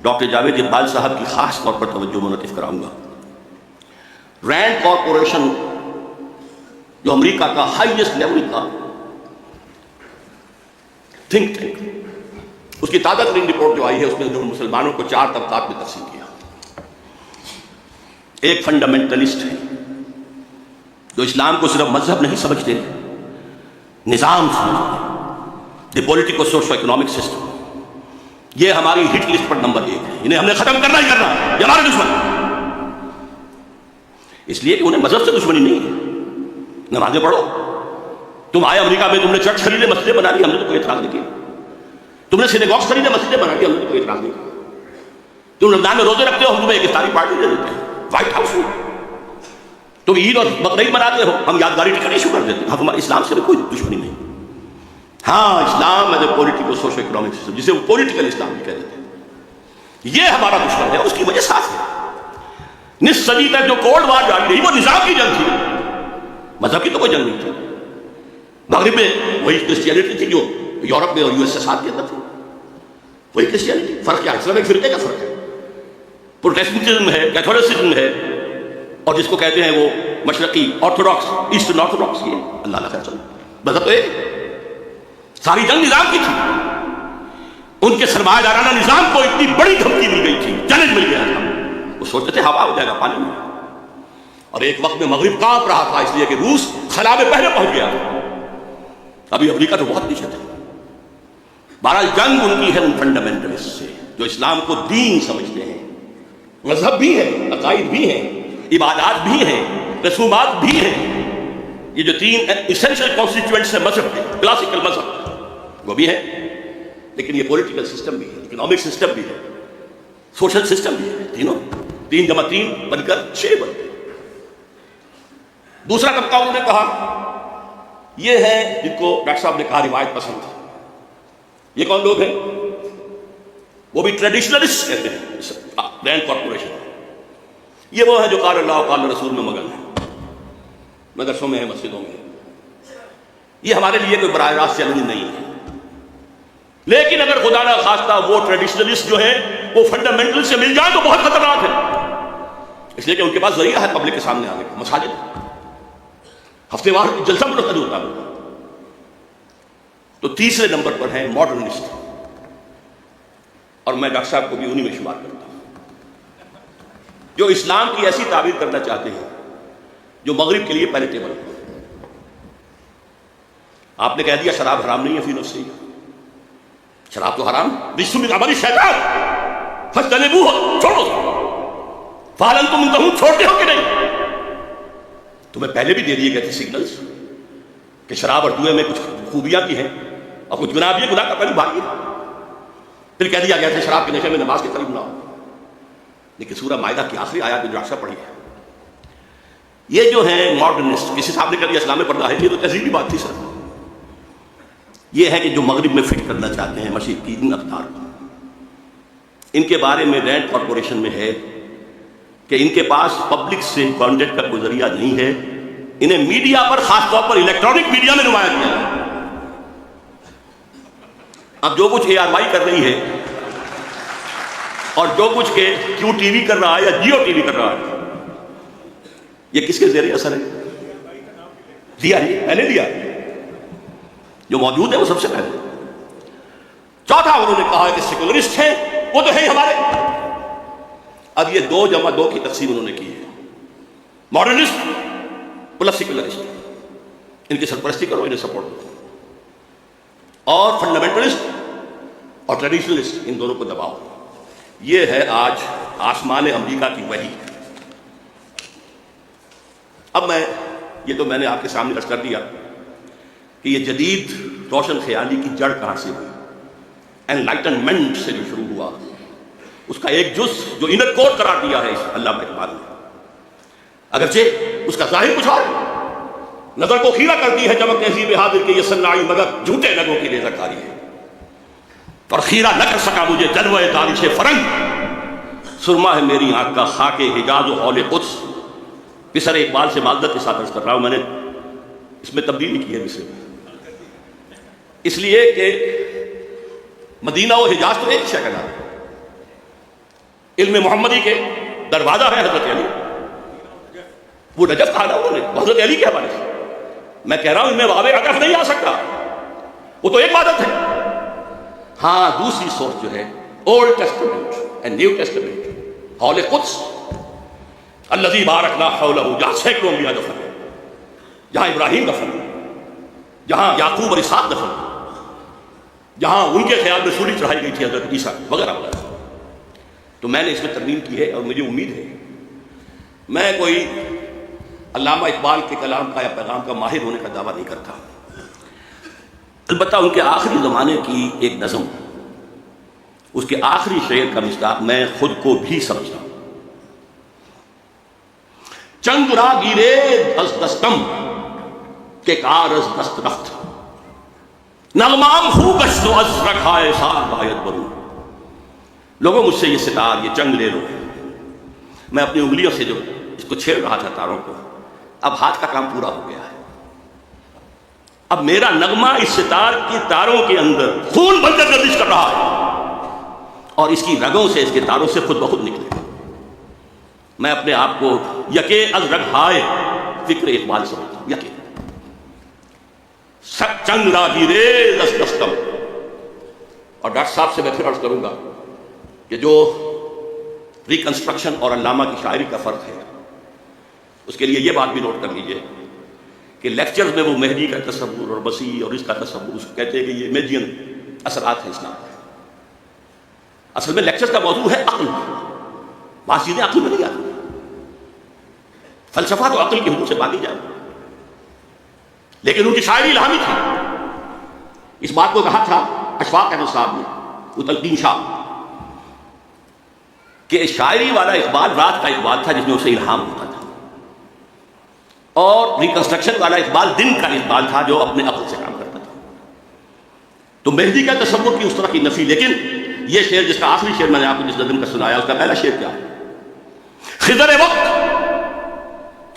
ڈاکٹر جاوید اقبال صاحب کی خاص طور پر توجہ منعطف کراؤں گا۔ رینڈ کارپوریشن جو امریکہ کا ہائیسٹ لیول کا تھنک ٹینک، اس کی تازہ ترین رپورٹ جو آئی ہے اس میں جو مسلمانوں کو 4 طبقات میں تقسیم کیا۔ ایک فنڈامنٹلسٹ ہے جو اسلام کو صرف مذہب نہیں سمجھتے، نظام سمجھتے، دی پولیٹیکو سوشو اکنامک سسٹم، یہ ہماری ہٹ لسٹ پر نمبر 1 ہے، انہیں ہم نے ختم کرنا ہی کرنا، یہ ہمارے دشمن، اس لیے کہ انہیں مذہب سے دشمنی نہیں ہے۔ نمازیں پڑھو، تم آئے امریکہ میں، تم نے چرچ خریدے، مسجدیں بنا لی، ہم نے تو کوئی اعتراض نہیں کیا، تم نے سینیگاگز خریدے، مسجدیں بنا لی، ہم نے تو کوئی اعتراض نہیں کیا، تم رمضان میں روزے رکھتے ہو، ہم تمہیں ایک افطاری پارٹی دے دیتے ہیں وائٹ ہاؤس میں، تم عید اور بقرعید مناتے ہو، ہم یادگاری ٹکٹ ایشو کر دیتے ہیں، ہمارے اسلام سے بھی کوئی دشمنی نہیں۔ ہاں، Islam is a political socio economic system, جسے وہ پولیٹیکل اسلام بھی کہہ دیتے ہیں، یہ ہمارا دشمن ہے، اس کی وجہ صاف ہے۔ نصف صدی تک جو کولڈ وار جاری رہی وہ نظام کی جنگ تھی، مذہب کی تو کوئی جنگ نہیں تھی۔ مغرب میں وہی کرسچینٹی تھی جو یورپ میں اور USSR کے اندر تھی، وہی کرسچینٹی، فرق کیا ہے؟ صرف ایک فرقے کا فرق ہے، پروٹیسٹنٹزم ہے، کیتھولسزم ہے، اور جس کو کہتے ہیں وہ مشرقی آرتھوڈاکس، ایسٹرن آرتھوڈاکس، یہ اللہ اللہ خیر چلو، مذہب تو ایک، ساری جنگ نظام کی تھی۔ ان کے سرمایہ دارانہ نظام کو اتنی بڑی دھمکی مل گئی تھی، چیلنج مل گیا تھا، وہ سوچتے تھے ہوا ہو جائے گا پانی میں، اور ایک وقت میں مغرب کانپ رہا تھا، اس لیے کہ روس خلا میں پہلے پہنچ گیا تھا، ابھی امریکہ تو بہت پیچھے تھا۔ بہرحال جنگ ان کی ہے ان فنڈامنٹلسٹ سے جو اسلام کو دین سمجھتے ہیں، مذہب بھی ہے، عقائد بھی ہیں، عبادات بھی ہیں، رسومات بھی ہیں. یہ جو تین ایسنشل کانسٹیٹوئنٹس ہیں مذہب کے، کلاسیکل مذہب وہ بھی ہے، لیکن یہ پولیٹیکل سسٹم بھی ہے، اکنامک سسٹم بھی ہے، سوشل سسٹم بھی ہے. تین جمع تین بن کر 6 بنتے. دوسرا طبقہ انہوں نے کہا یہ ہے جن کو ڈاکٹر صاحب نے کہا روایت پسند. یہ کون لوگ ہیں؟ وہ بھی ٹریڈیشنلسٹ کہتے ہیں، گرینڈ کارپوریشن. یہ وہ ہیں جو قال اللہ قال رسول میں مگن ہیں، مدرسوں میں ہیں، مسجدوں میں ہیں. یہ ہمارے لیے کوئی براہ راست چیلنج نہیں ہے، لیکن اگر خدا نہ خواستہ وہ ٹریڈیشنلسٹ جو ہیں وہ فنڈامنٹل سے مل جائیں تو بہت خطرناک ہے، اس لیے کہ ان کے پاس ذریعہ ہے پبلک کے سامنے آنے کا. مساجد ہفتے وار جلسہ منعقد ہوتا ہے. تو تیسرے نمبر پر ہیں ماڈرنسٹ، اور میں ڈاکٹر صاحب کو بھی انہی میں شمار کرتا ہوں، جو اسلام کی ایسی تعبیر کرنا چاہتے ہیں جو مغرب کے لیے پہلے ٹیبل ہو. آپ نے کہہ دیا شراب حرام نہیں ہے، فی نفسی شراب تو حرام، رجس من عمل الشیطان فاجتنبوہ، چھوڑو. فہل انتم منتہون، چھوڑتے ہو کہ نہیں؟ تمہیں پہلے بھی دے دیے گئے تھے سگنلز کہ شراب اور جوئے میں کچھ خوبیاں بھی ہیں اور کچھ گناہ بھی ہے، گناہ کا پہلے بھاگی. پھر کہہ دیا گیا تھا شراب کے نشے میں نماز کے قریب نہ ہو. لیکن سورہ مائدہ کی آخری آیات جو ڈاکٹر پڑھی ہے، یہ جو ہیں ماڈرنسٹ، کسی صاحب نے کہہ دیا اسلام پردہ ہے، یہ تو تہذیبی بات تھی سر. یہ ہے کہ جو مغرب میں فٹ کرنا چاہتے ہیں مشرق کی ان اقدار کو. ان کے بارے میں رینڈ کارپوریشن میں ہے کہ ان کے پاس پبلک سے کانٹیکٹ کا کوئی ذریعہ نہیں ہے، انہیں میڈیا پر، خاص طور پر الیکٹرانک میڈیا میں نمایاں کیا ہے. اب جو کچھ ARY کر رہی ہے اور جو کچھ کہ کیو ٹی وی کر رہا ہے یا جیو ٹی وی کر رہا ہے، یہ کس کے زیر اثر ہے؟ لیا پہلے لیا جو موجود ہے وہ سب سے پہلے. چوتھا انہوں نے کہا کہ سیکولرسٹ ہیں، وہ تو ہے ہمارے. اب یہ 2 جمع 2 کی تقسیم انہوں نے کی ہے، ماڈرنسٹ پلس سیکولرسٹ. ان کی سرپرستی کرو، انہیں سپورٹ کرو، اور فنڈامنٹلسٹ اور ٹریڈیشنلسٹ ان دونوں کو دباؤ. یہ ہے آج آسمان امریکہ کی وحی. اب یہ تو میں نے آپ کے سامنے عرض کر دیا کہ یہ جدید روشن خیالی کی جڑ کہاں سے ہوئی. انلائٹنمنٹ سے جو شروع ہوا، اس کا ایک جز جو انر کور قرار دیا ہے اس علامہ اقبال نے، اگرچہ اس کا ظاہر کچھ اور نظر کو خیرہ کرتی ہے چمک تہذیب حاضر کے یہ صناعی مگر جھوٹے لگوں کی ریزہ کاری ہے. اور خیرہ نہ کر سکا مجھے جلوہ دانش فرنگ، سرما ہے میری آنکھ کا خاک حجاز و حول قدس. پسر اقبال سے معذرت کے ساتھ عرض کر رہا ہوں، میں نے اس میں تبدیلی کی ہے مصر میں، اس لیے کہ مدینہ و حجاز تو ایک شہر ہے. علم محمدی کے دروازہ ہے حضرت علی، وہ نجف کہا نا انہوں نے حضرت علی کے حوالے سے. میں کہہ رہا ہوں ان میں باب عطف نہیں آ سکتا، وہ تو ایک عادت ہے. ہاں دوسری سورس جو ہے old testament and new testament, حول قدس الذی بارکنا حولہ، جہاں سینکڑوں انبیاء دفن ہیں، جہاں ابراہیم دفن ہے، جہاں یعقوب اور اسحاق دفن ہے، جہاں ان کے خیال میں سولی چڑھائی گئی تھی حضرت عیسیٰ وغیرہ وغیرہ. تو میں نے اس میں ترمیم کی ہے، اور مجھے امید ہے میں کوئی علامہ اقبال کے کلام کا یا پیغام کا ماہر ہونے کا دعویٰ نہیں کرتا. البتہ ان کے آخری زمانے کی ایک نظم، اس کے آخری شعر کا مصداق میں خود کو بھی سمجھتا ہوں. چند را گیرے دست دستم کہ کار از دست رخت، نغمام خو گشت و از رکھائے سار باید برو. لوگوں مجھ سے یہ ستار، یہ چنگ لے لو. میں اپنی انگلیوں سے جو اس کو چھیڑ رہا تھا تاروں کو، اب ہاتھ کا کام پورا ہو گیا ہے. اب میرا نغمہ اس ستار کی تاروں کے اندر خون بن کر گردش کر رہا ہے، اور اس کی رگوں سے، اس کے تاروں سے خود بخود نکلے گا. میں اپنے آپ کو یکے از رگ ہائے فکر اقبال سمجھتا ہوں. یکے چنگ را گیرے دست دستم. اور ڈاکٹر صاحب سے میں پھر عرض کروں گا کہ جو ریکنسٹرکشن اور علامہ کی شاعری کا فرق ہے، اس کے لیے یہ بات بھی نوٹ کر لیجئے کہ لیکچرز میں وہ مہدی کا تصور اور مسیح اور اس کا تصور، اس کو کہتے ہیں کہ یہ امیجین اثرات ہیں اسلام کے. اصل میں لیکچر کا موضوع ہے عقل. بعض چیزیں عقل میں نہیں آتی. فلسفہ تو عقل کی حدود سے باندھی جائے, لیکن ان کی شاعری الہامی تھی. اس بات کو کہا تھا اشفاق احمد صاحب نے, وہ تلقین شاہ, کہ شاعری والا اقبال رات کا اقبال تھا جس میں اسے الہام ہوتا تھا, اور ریکنسٹرکشن والا اقبال دن کا اقبال تھا جو اپنے عقل سے کام کرتا تھا. تو مہدی کا تصور کی اس طرح کی نفی. لیکن یہ شعر جس کا آخری شعر میں نے آپ کو جس نظم کا سنایا, اس کا پہلا شعر کیا ہے؟ خضر وقت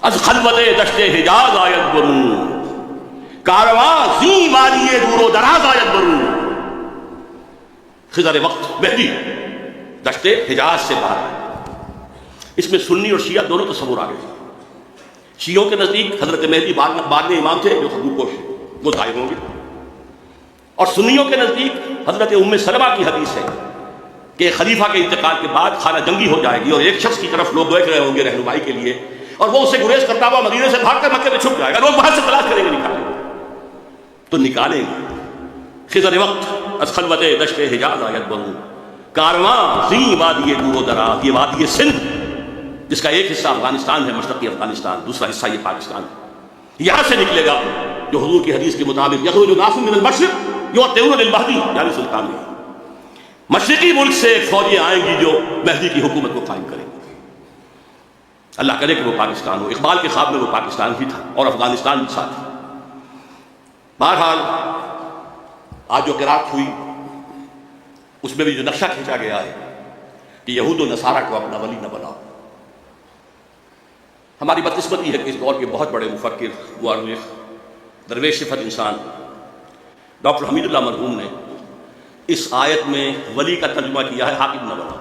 از خلوت دشت حجاز آید برون, کارواں زیں وادی دور و دراز آید برون. خضر وقت مہدی دشت حجاز سے باہر آئے. اس میں سنی اور شیعہ دونوں تصور آ گئے. شیعوں کے نزدیک حضرت مہدی بعد میں امام تھے جو خطبہ پوش, وہ ظاہر ہوں گے. اور سنیوں کے نزدیک حضرت ام سلمہ کی حدیث ہے کہ خلیفہ کے انتقال کے بعد خانہ جنگی ہو جائے گی, اور ایک شخص کی طرف لوگ دیکھ رہے ہوں گے رہنمائی کے لیے, اور وہ اسے گریز کرتا ہوا مدینے سے بھاگ کر مکے میں چھپ جائے گا. لوگ وہاں سے تلاش کریں گے, نکالیں گے. تو نکالیں گے. خضر وقت از خلوت دشت حجاز آید برون, کارواں زیں وادی دور و دراز. یہ وادی سندھ جس کا ایک حصہ افغانستان ہے, مشرقی افغانستان, دوسرا حصہ یہ پاکستان ہے, یہاں سے نکلے گا جو حضور کی حدیث کے مطابق یخرج ناس من المشرق یؤتون للمہدی, یعنی سلطان ہے. مشرقی ملک سے فوجیں آئیں گی جو مہدی کی حکومت کو قائم کریں گی. اللہ کرے کہ وہ پاکستان ہو. اقبال کے خواب میں وہ پاکستان بھی تھا اور افغانستان بھی ساتھ. بہرحال آج جو قرات ہوئی اس میں بھی جو نقشہ کھینچا گیا ہے کہ یہود و نصارہ کو اپنا ولی نہ بناؤ. ہماری بدقسمتی ہے کہ اس دور کے بہت بڑے مفکر, مورخ, درویش صفت انسان ڈاکٹر حمید اللہ مرحوم نے اس آیت میں ولی کا ترجمہ کیا ہے حاکم نہ بناؤ.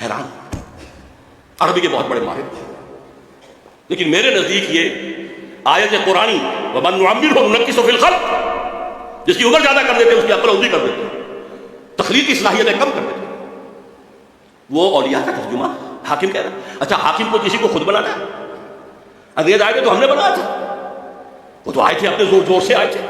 حیران, عربی کے بہت بڑے ماہر, لیکن میرے نزدیک یہ آیت قرآنی وَمَن نُعَمِّرْهُ نُنَكِّسُهُ فِي الْخَلْقِ, جس کی عمر زیادہ کر دیتے اس کی عقل اودھی کر دیتے, تخلیقی صلاحیتیں کم کر دیتے, وہ اولیاء کا ترجمہ حاکم کہہ رہا. اچھا حاکم کو کسی کو خود بنانا ہے؟ انگریز آئے تھے تو ہم نے بنایا تھا, وہ تو آئے تھے اپنے زور زور سے آئے تھے.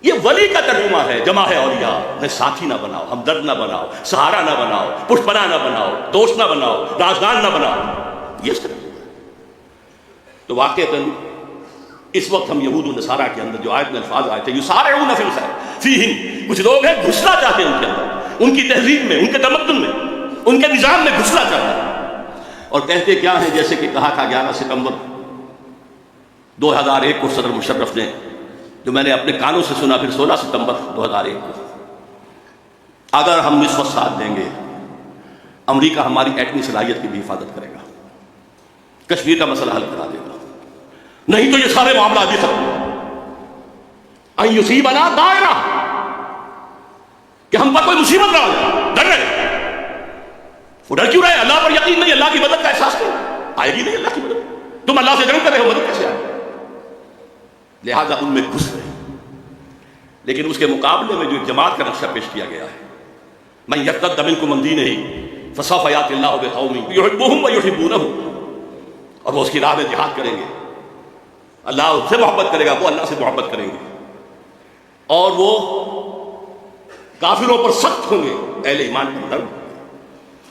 یہ ولی کا ترجمہ ہے, جمع ہے اولیاء. میں ساتھی نہ بناؤ, ہمدرد نہ بناؤ, سہارا نہ بناؤ, پشپنا نہ بناؤ, دوست نہ بناؤ, رازدان نہ بناؤ. یہ اس کا ترجمہ ہے. تو واقعتاً اس وقت ہم یہود و نصارہ کے اندر جو آیت میں الفاظ آئے تھے یسارعون فی الخیر فیہم, کچھ لوگ ہیں گھسنا چاہتے ہیں ان کے اندر, ان کی تہذیب میں, ان کے تمدن میں, ان کے نظام میں گھسنا چاہتے ہیں. اور کہتے کیا ہیں, جیسے کہ کہا تھا 11 ستمبر 2001 کو صدر مشرف نے, جو میں نے اپنے کانوں سے سنا پھر 16 ستمبر 2001 کو, اگر ہم اس وقت ساتھ دیں گے امریکہ ہماری ایٹمی صلاحیت کی بھی حفاظت کرے گا, کشمیر کا مسئلہ حل کرا دے گا, نہیں تو یہ سارے معاملات بھی ختم. ان یصیبنا دائرہ, کہ ہم پر کوئی مصیبت نہ آ جائے. ڈر رہے, وہ ڈر کیوں رہے؟ اللہ پر یقین نہیں, اللہ کی مدد کا احساس نہیں, آئے گی نہیں اللہ کی مدد. تم اللہ سے جنگ کر رہے ہو, مدد کیسے آئے؟ لہذا ان میں گھس رہے. لیکن اس کے مقابلے میں جو ایک جماعت کا نقشہ پیش کیا گیا ہے, من یرتد منکم عن دینہ فسوف یأتی اللہ بقوم یحبهم ویحبونہ, اور وہ اس کی راہ میں جہاد کریں گے, اللہ ان سے محبت کرے گا, وہ اللہ سے محبت کریں گے, اور وہ کافروں پر سخت ہوں گے, اہل ایمان پر نرم,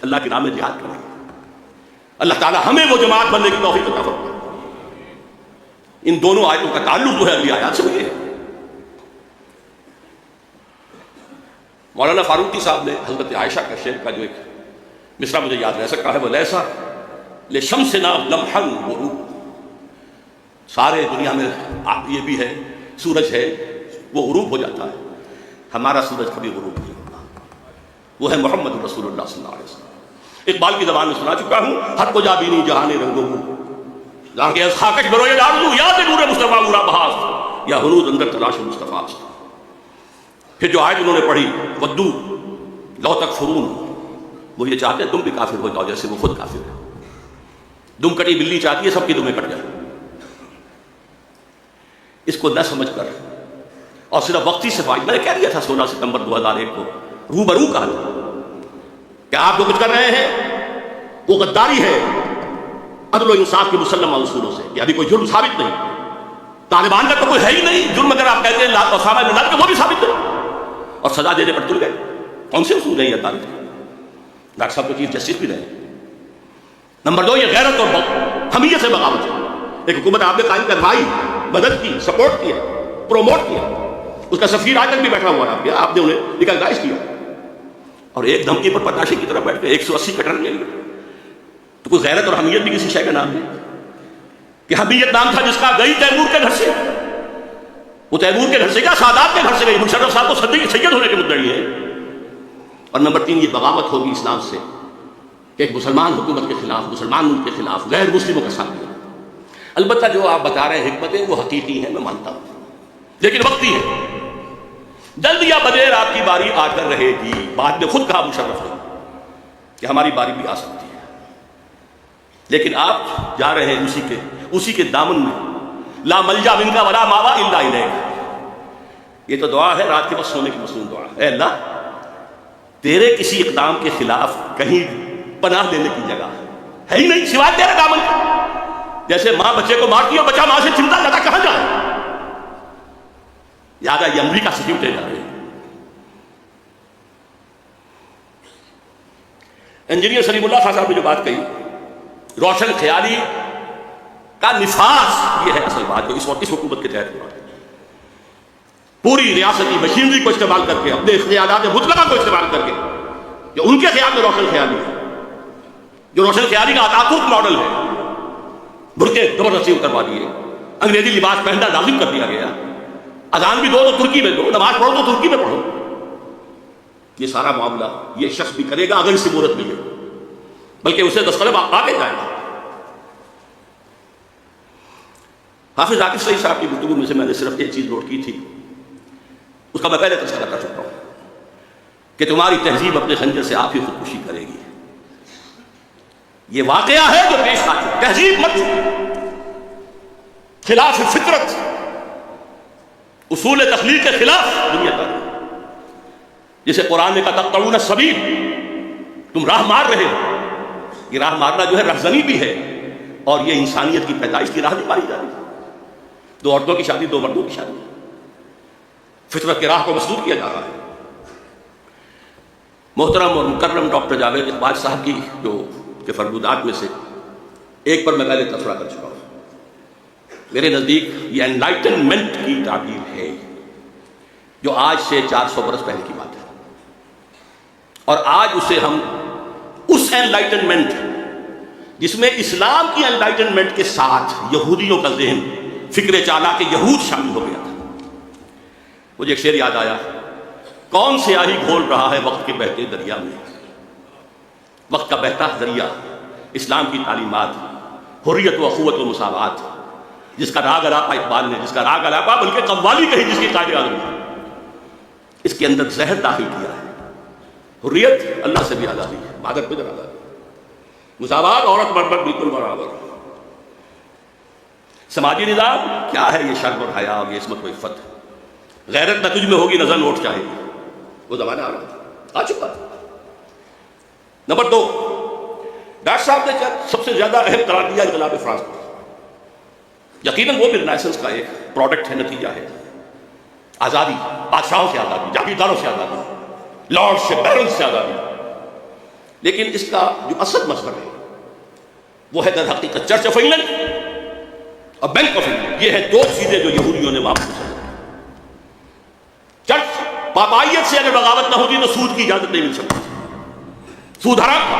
اللہ کی راہ میں جہاد کریں گے. اللہ تعالی ہمیں وہ جماعت بننے کی توفیق عطا فرمائے. ان دونوں آیتوں کا تعلق جو ہے اگلی آیات سے ہوئی ہے. مولانا فاروقی صاحب نے حضرت عائشہ کا شعر کا جو ایک مصرع مجھے یاد رہ سکتا ہے, وہ لیسا لشمسنا لمحا غروب, سارے دنیا میں یہ بھی ہے, سورج ہے وہ غروب ہو جاتا ہے, ہمارا سورج کبھی غروب نہیں ہوتا, وہ ہے محمد رسول اللہ صلی اللہ علیہ وسلم. اقبال کی زبان میں سنا چکا ہوں, حد کو جابینی جہان رنگوں جہاں کے خاکش بروئے دارزو یاد نور مصطفیٰ مرا بہاست یا ہنوز اندر تلاش مصطفیٰ. پھر جو آیت انہوں نے پڑھی ودو لو تک فرون, وہ یہ چاہتے ہیں تم بھی کافر ہو جاؤ جیسے وہ خود کافر ہے. دم کٹی بلی چاہتی ہے سب کی دمیں کٹ جائیں. اس کو نہ سمجھ کر اور صرف وقتی سے فائد, میں نے کہہ دیا تھا 16 ستمبر 2001 کو روبرو کہا کہ آپ جو کچھ کر رہے ہیں وہ غداری ہے عدل و انصاف کے مسلمہ اصولوں سے. یہ ابھی کوئی جرم ثابت نہیں, طالبان کا تو کوئی ہے ہی نہیں جرم، اگر آپ کہتے ہیں اسامہ بن لادن، وہ بھی ثابت ہے اور سزا دینے پر تل گئے. کون سے اصول ہیں یہ عدالت کے؟ ڈاکٹر صاحب کو چیف جسٹس بھی رہے. نمبر 2، یہ غیرت اور حمیت سے بغاوت ہے. ایک حکومت آپ نے قائم کروائی، مدد کی، سپورٹ کیا، پروموٹ کیا، اس کا سفیر آج تک بھی بیٹھا ہوا ہے آپ نے انہیں ریکگنائز کیا، اور ایک دھمکی پر پتاشی کی طرف بیٹھ کے 180 کا ٹرن لے لیا. تو کوئی غیرت اور حمیت بھی کسی شے کا نام نہیں کہ حمیت نام تھا جس کا گئی تیمور کے گھر سے. وہ تیمور کے گھر سے کیا، سادات کے گھر سے گئی. مشرف صاحب تو صدی کے سید ہونے کے مدعی ہیں. اور نمبر 3، یہ بغاوت ہوگی اسلام سے کہ ایک مسلمان حکومت کے خلاف، مسلمان ملک کے خلاف غیر مسلموں کا ساتھ دیا. البتہ جو آپ بتا رہے ہیں حکمتیں، وہ حقیقی ہیں، میں مانتا ہوں، لیکن وقتی ہے. جلد یا بدیر آپ کی باری آ کر رہے گی. بعد میں خود کہا مشرف نے کہ ہماری باری بھی آ سکتی ہے، لیکن آپ جا رہے ہیں اسی کے دامن میں. لا ملجا منکا ولا ماوا الا الیک. یہ تو دعا ہے رات کے وقت سونے کی مصنون دعا. اے اللہ، تیرے کسی اقدام کے خلاف کہیں پناہ لینے کی جگہ ہے ہی نہیں سوائے تیرے دامن کا. جیسے ماں بچے کو مارتی ہے اور بچہ ماں سے چمٹا جاتا، کہاں جائے؟ یاد ہے یہ امریکہ سے چمٹے جا رہے ہیں. انجینئر سلیم اللہ خان صاحب نے جو بات کہی، روشن خیالی کا نفاذ، یہ ہے اصل بات جو اس وقت اس حکومت کے تحت ہوا. پوری ریاستی مشینری کو استعمال کر کے، اپنے خیالات مطلقہ کو استعمال کر کے، جو ان کے خیال میں روشن خیالی ہے، جو روشن خیالی کا آتاتورک ماڈل ہے، برقعے زبردستی کروا دیے، انگریزی لباس پہننا لازم کر دیا گیا، اذان بھی دو تو ترکی میں دو، نماز پڑھو تو ترکی میں پڑھو. یہ سارا معاملہ یہ شخص بھی کرے گا اگر اس سے مہلت ملے، بلکہ اسے دستخط آگے جائے گا. حافظ عاقب سعید صاحب کی گفتگو میں سے میں نے صرف ایک چیز نوٹ کی تھی، اس کا میں پہلے تذکرہ کر چکا ہوں کہ تمہاری تہذیب اپنے خنجر سے آپ ہی خودکشی کرے گی. یہ واقعہ ہے جو پیش آ چکا. تہذیب مت خلاف فطرت، اصول تخلیق کے خلاف دنیا کا، جسے قرآن نے کہا تقطعون السبیل، تم راہ مار رہے ہو. یہ راہ مارنا جو ہے رہزنی بھی ہے، اور یہ انسانیت کی پیدائش کی راہ نہیں ماری جا رہی. 2 عورتوں کی شادی، 2 مردوں کی شادی، فطرت کے راہ کو مسدود کیا جا رہا ہے. محترم اور مکرم ڈاکٹر جاوید اقبال صاحب کی جو کے فرمودات میں سے ایک پر میں پہلے تذکرہ کر چکا ہوں. میرے نزدیک یہ انلائٹنمنٹ کی تعبیر ہے جو آج سے 400 برس پہلے کی بات ہے، اور آج اسے ہم اس انلائٹنمنٹ جس میں اسلام کی انلائٹنمنٹ کے ساتھ یہودیوں کا ذہن، فکر چالاک یہود شامل ہو گیا تھا. مجھے ایک شعر یاد آیا، کون سیاہی گھول رہا ہے وقت کے بہتے دریا میں. وقت کا بہتا دریا اسلام کی تعلیمات، حریت و اخوت و مساوات، جس کا راگ الاپا اقبال نے، جس کا راگ الاپا بلکہ قوالی کہی جس کی قائد اعظم نے، اس کے اندر زہر داخل کیا ہے. حریت اللہ سے بھی آزادی ہے، عبادت بدر آزادی، مساوات عورت مرد بالکل برابر. سماجی نظام کیا ہے؟ یہ شرم اور حیا اور یہ عصمت و عفت. غیرت نہ تجھ میں ہوگی نظر نوٹ چاہے گی. وہ زمانہ آ چکا. نمبر 2، ڈاکٹر صاحب نے سب سے زیادہ اہم قرار دیا انقلاب فرانس کو. یقیناً وہ بھی رینیسنس کا ایک پروڈکٹ ہے، نتیجہ ہے. آزادی، بادشاہوں سے آزادی، جاگیرداروں سے آزادی، لارڈ سے، بیرن سے آزادی. لیکن اس کا جو اصل مظہر ہے وہ ہے در حقیقت چرچ آف انگلینڈ اور بینک آف انگلینڈ. یہ ہے 2 چیزیں جو یہودیوں نے واپس کی. چرچ پاپائیت سے اگر بغاوت نہ ہوتی تو سود کی اجازت نہیں مل سکتی. سود حرام تھا،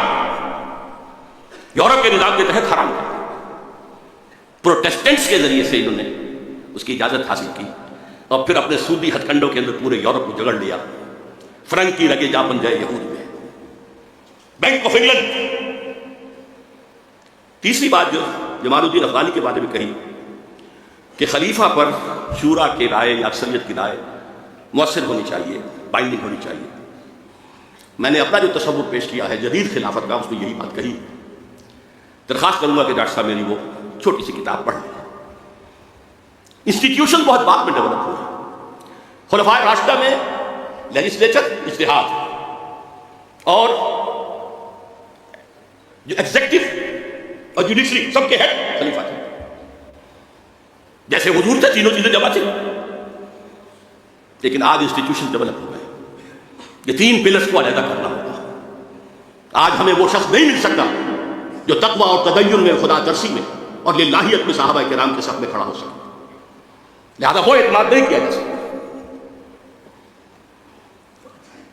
یورپ کے نظام کے تحت حرام تھا. پروٹیسٹنٹس کے ذریعے سے انہوں نے اس کی اجازت حاصل کی اور پھر اپنے سودی ہتھ کنڈوں کے اندر پورے یورپ کو جگڑ لیا. فرنگ کی لگے جا بن جائے یہود میں. Bank of England. تیسری بات جو جمال الدین افغانی کے بارے میں کہی کہ خلیفہ پر شورا کی رائے یا اکثریت کی رائے مؤثر ہونی چاہیے، بائنڈنگ ہونی چاہیے. میں نے اپنا جو تصور پیش کیا ہے جدید خلافت کا، اس میں یہی بات کہی. درخواست کروں گا کہ ڈاکٹر صاحب میری وہ چھوٹی سی کتاب پڑھ لیں. انسٹیٹیوشن بہت بعد میں ڈیولپ ہوئے. خلفائے راشدہ میں لیجسلیچر اجتہاد اور جو ایگزیکٹو اور جوڈیشری سب کے ہیڈ خلیفہ تھے. جیسے حضور تھے تینوں چیزیں جمع تھیں، لیکن آج انسٹیٹیوشن ڈیولپ ہو گئے، یہ تین پلرز کو علیحدہ کرنا ہوگا۔ آج ہمیں وہ شخص نہیں مل سکتا جو تقوی اور تدین میں، خدا ترسی میں اور للہیت میں صحابہ کرام کے صف میں کھڑا ہو سکے، لہذا وہ اعتماد نہیں کیا جا سکتا۔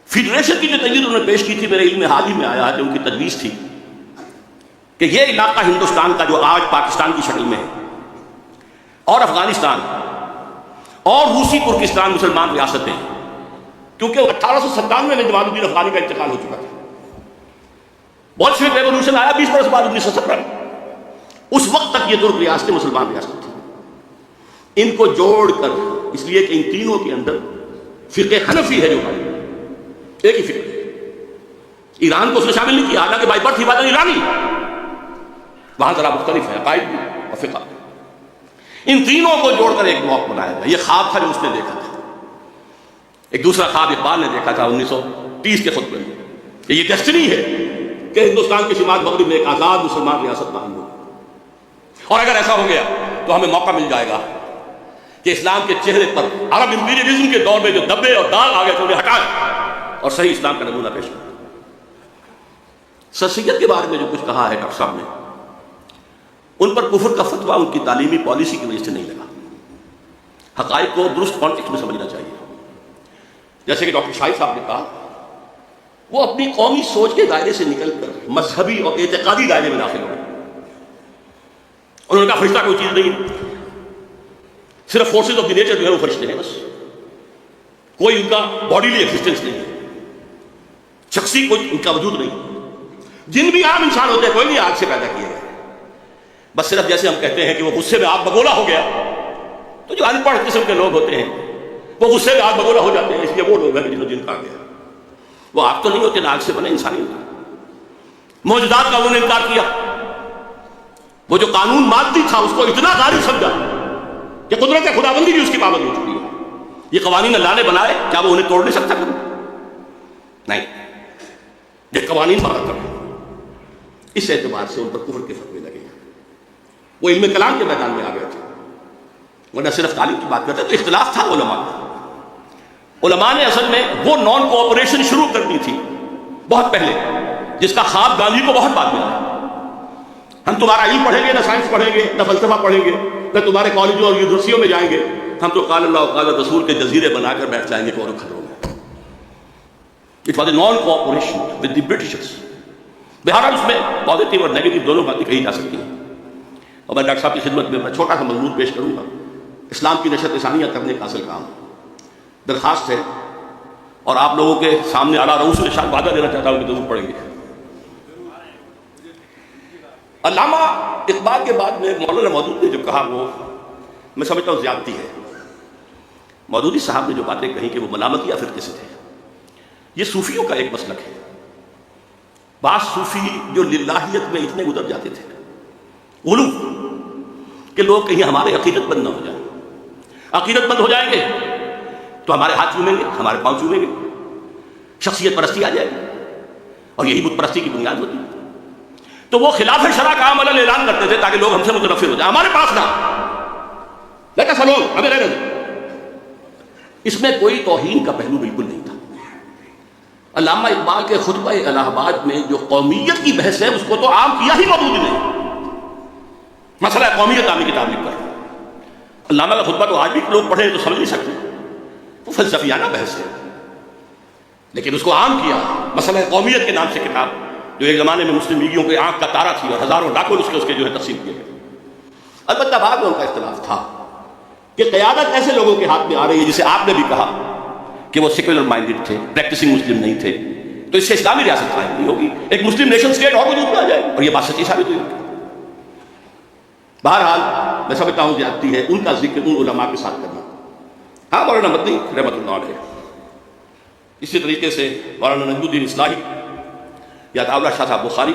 فیڈریشن کی جو تجویز انہوں نے پیش کی تھی، میرے علم میں حال ہی میں آیا کہ ان کی تجویز تھی کہ یہ علاقہ ہندوستان کا جو آج پاکستان کی شکل میں ہے اور افغانستان اور روسی ترکستان مسلمان ریاستیں، کیونکہ 1897 میں جمال الدین افغانی کا انتقال ہو چکا تھا، بولشوک ریولوشن آیا 20 برس بعد 1917 میں، اس وقت تک یہ ترک ریاستیں مسلمان ریاستیں تھیں۔ ان کو جوڑ کر، اس لیے کہ ان تینوں کے اندر فقہ حنفی ہے جو بھائی ایک ہی فقہ، ایران کو اس نے شامل نہیں کیا، حالانکہ بائی برتھ عبادت ایرانی، وہاں ذرا مختلف ہے عقائد بھی اور فقہ۔ ان تینوں کو جوڑ کر ایک بلاک بنایا گیا، یہ خواب تھا جو اس نے دیکھا تھا۔ ایک دوسرا خواب اقبال نے دیکھا تھا 1930 کے خطبے میں کہ یہ ڈیسٹنی ہے کہ ہندوستان کے شمال مغرب میں ایک آزاد مسلمان ریاست قائم ہو، اور اگر ایسا ہو گیا تو ہمیں موقع مل جائے گا کہ اسلام کے چہرے پر عرب امپیریلزم کے دور میں جو دبے اور داغ آ گئے تھے انہیں ہٹائیں اور صحیح اسلام کا نمونہ پیش کریں۔ سر سید کے بارے میں جو کچھ کہا ہے ڈاکٹر صاحب نے، ان پر کفر کا فتویٰ ان کی تعلیمی پالیسی کی وجہ سے نہیں لگا، حقائق کو درست کانٹیکسٹ میں سمجھنا چاہیے۔ جیسے کہ ڈاکٹر شاہد صاحب نے کہا، وہ اپنی قومی سوچ کے دائرے سے نکل کر مذہبی اور اعتقادی دائرے میں داخل ہو گئے۔ انہوں نے کہا فرشتہ کوئی چیز نہیں، صرف فورسز آف دی نیچر جو ہے وہ فرشتے ہیں، بس کوئی ان کا باڈیلی ایگزسٹنس نہیں ہے، شخصی کوئی ان کا وجود نہیں۔ جن بھی عام انسان ہوتے ہیں کوئی نہیں آگ سے پیدا کیے گئے، بس صرف جیسے ہم کہتے ہیں کہ وہ غصے میں آگ بگولا ہو گیا، تو جو ان پڑھ قسم کے لوگ ہوتے ہیں وہ غصے میں آگ بگولا ہو جاتے ہیں، اس لیے وہ لوگ ہیں جنہوں جن کہا گیا۔ وہ آگ تو نہیں ہوتے، آگ سے بنے انسانی ہوتے۔ معجزات کا انہوں نے انکار کیا، وہ جو قانون مادی تھا اس کو اتنا غالب سمجھا کہ قدرت خداوندی بھی اس کی پابند ہو چکی ہے۔ یہ قوانین اللہ نے بنائے، کیا وہ انہیں توڑ نہیں سکتا؟ نہیں، یہ قوانین بغیر کرے۔ اس اعتبار سے ان پر کفر کے فتوے لگے، وہ علم کلام کے میدان میں آ گئے تھے، ورنہ صرف تعلیم کی بات کرتے تو اختلاف تھا علماء نے اصل میں وہ نان کوآپریشن شروع کر دی تھی بہت پہلے، جس کا خواب گاندھی کو بہت بعد میں آیا۔ ہم تمہارا علم پڑھیں گے، نہ سائنس پڑھیں گے، نہ فلسفہ پڑھیں گے، نہ تمہارے کالجوں اور یونیورسٹیوں میں جائیں گے، ہم تو قال اللہ قال رسول کے جزیرے بنا کر بیٹھ جائیں گے کوروں کھروں میں۔ It was a naan cooperation with the Britishers. بہرحال اس میں پازیٹیو اور نیگیٹو دونوں باتیں کہی جا سکتی ہیں، اور میں ڈاکٹر صاحب کی خدمت میں چھوٹا سا مضمون پیش کروں گا، اسلام کی نشر ثانیہ کرنے کا اصل کام۔ درخواست ہے اور آپ لوگوں کے سامنے اعلیٰ رؤوس الارشاد وعدہ دینا چاہتا ہوں کہ ضرور پڑھیں گے۔ علامہ اقبال کے بعد میں مولانا مودود نے جو کہا وہ میں سمجھتا ہوں زیادتی ہے۔ مودودی صاحب نے جو باتیں کہیں کہ وہ ملامتیہ فرقے سے تھے، یہ صوفیوں کا ایک مسلک ہے۔ بعض صوفی جو للہیت میں اتنے ادب جاتے تھے، غلو، کہ لوگ کہیں ہمارے عقیدت بند نہ ہو جائیں، عقیدت بند ہو جائیں گے تو ہمارے ہاتھ چومیں گے، ہمارے پاؤں چومیں گے، شخصیت پرستی آ جائے گی، اور یہی بت پرستی کی بنیاد ہوتی ہے۔ تو وہ خلاف شرع کا عمل اعلان کرتے تھے تاکہ لوگ ہم سے متنفر ہو جائیں، ہمارے پاس نہ، لیٹ اس الون، ہمیں رہنے دیں۔ اس میں کوئی توہین کا پہلو بالکل نہیں تھا۔ علامہ اقبال کے خطبہ الہ آباد میں جو قومیت کی بحث ہے اس کو تو عام کیا ہی موجود نہیں، مسئلہ قومیت عامی کتاب لکھ کر۔ علامہ کا خطبہ تو آج بھی لوگ پڑھیں تو سمجھ نہیں سکتے، وہ فلسفیانہ بحث ہے، لیکن اس کو عام کیا، مسئلہ قومیت کے نام سے کتاب، جو ایک زمانے میں مسلم لیگیوں کے آنکھ کا تارا تھی اور ہزاروں لاکھوں اس کے جو ہے تقسیم کیے گئے۔ البتہ بعد میں ان کا اختلاف تھا کہ قیادت ایسے لوگوں کے ہاتھ میں آ رہی ہے، جسے آپ نے بھی کہا کہ وہ سیکولر مائنڈڈ تھے، پریکٹسنگ مسلم نہیں تھے، تو اس سے اسلامی ریاست قائم نہیں ہوگی، ایک مسلم نیشن اسٹیٹ اور وجود میں آ جائے، اور یہ بات سچی ثابت ہوئی۔ بہرحال میں سمجھتا ہوں زیادتی ہے ان کا ذکر ان علماء کے ساتھ کرنا۔ ہاں، مولانا مدنی رحمۃ اللہ علیہ، اسی طریقے سے مولانا نجم الدین اصلاحی یا عطاء اللہ شاہ صاحب بخاری،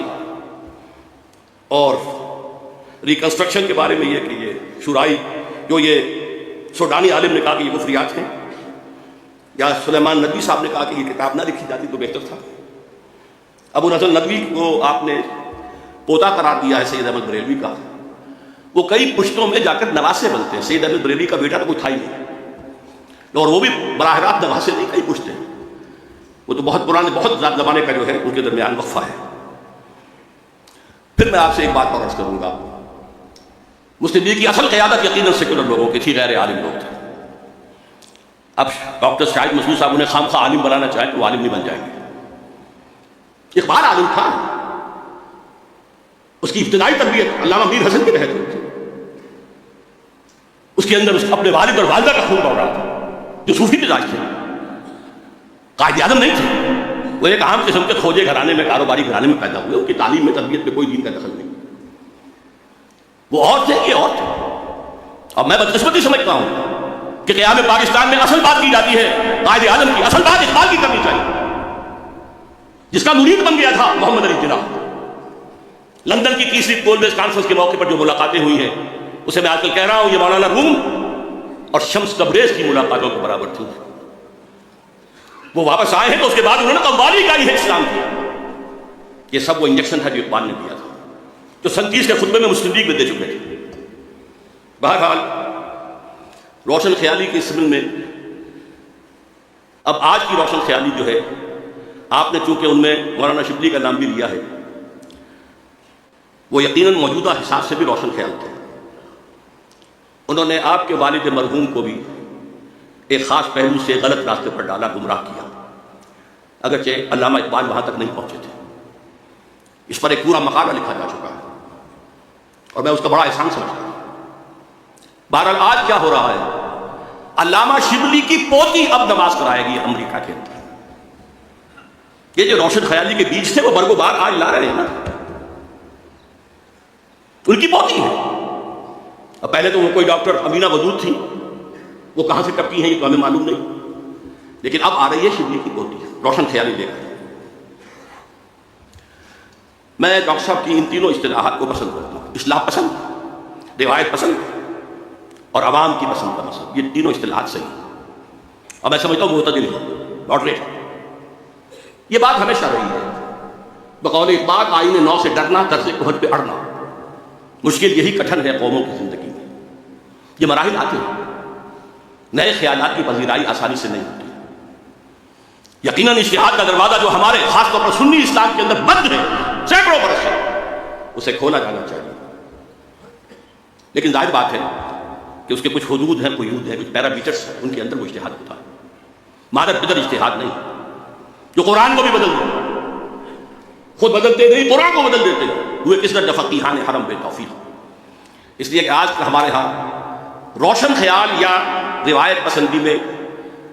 اور ریکنسٹرکشن کے بارے میں یہ کہ یہ شورائی جو یہ سوڈانی عالم نے کہا کہ یہ کفریات ہیں، یا سلیمان ندوی صاحب نے کہا کہ یہ کتاب نہ لکھی جاتی تو بہتر تھا۔ ابو نصر ندوی کو آپ نے پوتا قرار دیا ہے سید احمد بریلوی کا، وہ کئی پشتوں میں جا کر نواسے بنتے ہیں. سید احمد بریلوی کا بیٹا تو کوئی تھا ہی نہیں, اور وہ بھی براہ راست نواسے نہیں, کئی پشتے ہیں. وہ تو بہت پرانے, بہت زیادہ زمانے کا جو ہے ان کے درمیان وقفہ ہے. پھر میں آپ سے ایک بات اور عرض کروں گا. مسلم لیگ کی اصل قیادت یقیناً سیکولر لوگوں کی تھی, غیر عالم لوگ تھے. اب ڈاکٹر شاہد مسعود صاحب انہیں خام خواہ عالم بنانا چاہیں تو عالم نہیں بن جائیں گے. اقبال عالم تھا, اس کی ابتدائی تربیت علامہ میر حسن کے تحت ہوئی تھی. اس کے اندر اپنے والد اور والدہ کا خون دوڑ رہا تھا جو صوفی مزاج تھے, قائد اعظم نہیں تھے. وہ ایک عام قسم کے کھوجے گھرانے میں, کاروباری گھرانے میں پیدا ہوئے. ان کی تعلیم میں, تربیت میں کوئی دین کا دخل نہیں. وہ اور تھے, یہ اور تھے. اور میں بدقسمتی سمجھتا ہوں کہ قیام پاکستان میں اصل بات کی جاتی ہے قائد اعظم کی. اصل بات اقبال کی کرنی چاہیے, جس کا مرید بن گیا تھا محمد علی جناح. لندن کی تیسری پول بیس کانفرنس کے موقع پر جو ملاقاتیں ہوئی ہیں, اسے میں آج کل کہہ رہا ہوں, یہ مولانا روم اور شمس تبریز کی ملاقاتوں کے برابر تھی. وہ واپس آئے ہیں تو اس کے بعد انہوں نے قوالی گائی ہے اسلام کی. یہ سب وہ انجیکشن تھا جو اقبال نے دیا تھا, جو سن 30 کے خطبے میں مسلم لیگ میں دے چکے تھے. بہرحال روشن خیالی کی سمن میں اب آج کی روشن خیالی جو ہے, آپ نے چونکہ ان میں مولانا شبلی کا نام بھی لیا ہے, وہ یقیناً موجودہ حساب سے بھی روشن خیال تھے. انہوں نے آپ کے والد مرحوم کو بھی ایک خاص پہلو سے غلط راستے پر ڈالا, گمراہ کیا, اگرچہ علامہ اقبال وہاں تک نہیں پہنچے تھے. اس پر ایک پورا مقالہ لکھا جا چکا ہے اور میں اس کا بڑا احسان سمجھتا ہوں. بہرحال آج کیا ہو رہا ہے, علامہ شبلی کی پوتی اب نماز کرائے گی امریکہ کے اندر. یہ جو روشن خیالی کے بیج تھے وہ برگو بار آج لا رہے ہیں نا, ان کی پوتی ہے. اب پہلے تو وہ کوئی ڈاکٹر امینہ ودود تھی, وہ کہاں سے ٹپکی ہیں یہ تو ہمیں معلوم نہیں, لیکن اب آ رہی ہے شبلی کی پوتی روشن خیالی لے کر. میں ڈاکٹر صاحب کی ان تینوں اصطلاحات کو پسند کرتا ہوں, اصلاح پسند, روایت پسند اور عوام کی پسند کا پسند. یہ تینوں اصطلاحات صحیح ہیں اور میں سمجھتا ہوں معتدل ہے, ماڈریٹ. یہ بات ہمیشہ رہی ہے. بقول اقبال آئین نو سے ڈرنا, طرز کہت پہ اڑنا. مشکل یہی کٹھن ہے قوموں کی زندگی میں. یہ مراحل آتے ہیں, نئے خیالات کی پذیرائی آسانی سے نہیں ہوتی. یقیناً اجتہاد کا دروازہ جو ہمارے خاص طور پر سنی اسلام کے اندر بند ہے سینکڑوں برس سے, اسے کھولا جانا چاہیے. لیکن ظاہر بات ہے کہ اس کے کچھ حدود ہیں, قیود ہیں, کچھ پیرامیٹرز ہیں, ان کے اندر وہ اجتہاد ہوتا ہے. مادر بدر اجتہاد نہیں جو قرآن کو بھی بدل دے, خود بدلتے نہیں قرآن کو بدل دیتے ہوئے کس طرح فقیہان حرم بے توفیق. اس لیے کہ آج ہمارے ہاں روشن خیال یا روایت پسندی میں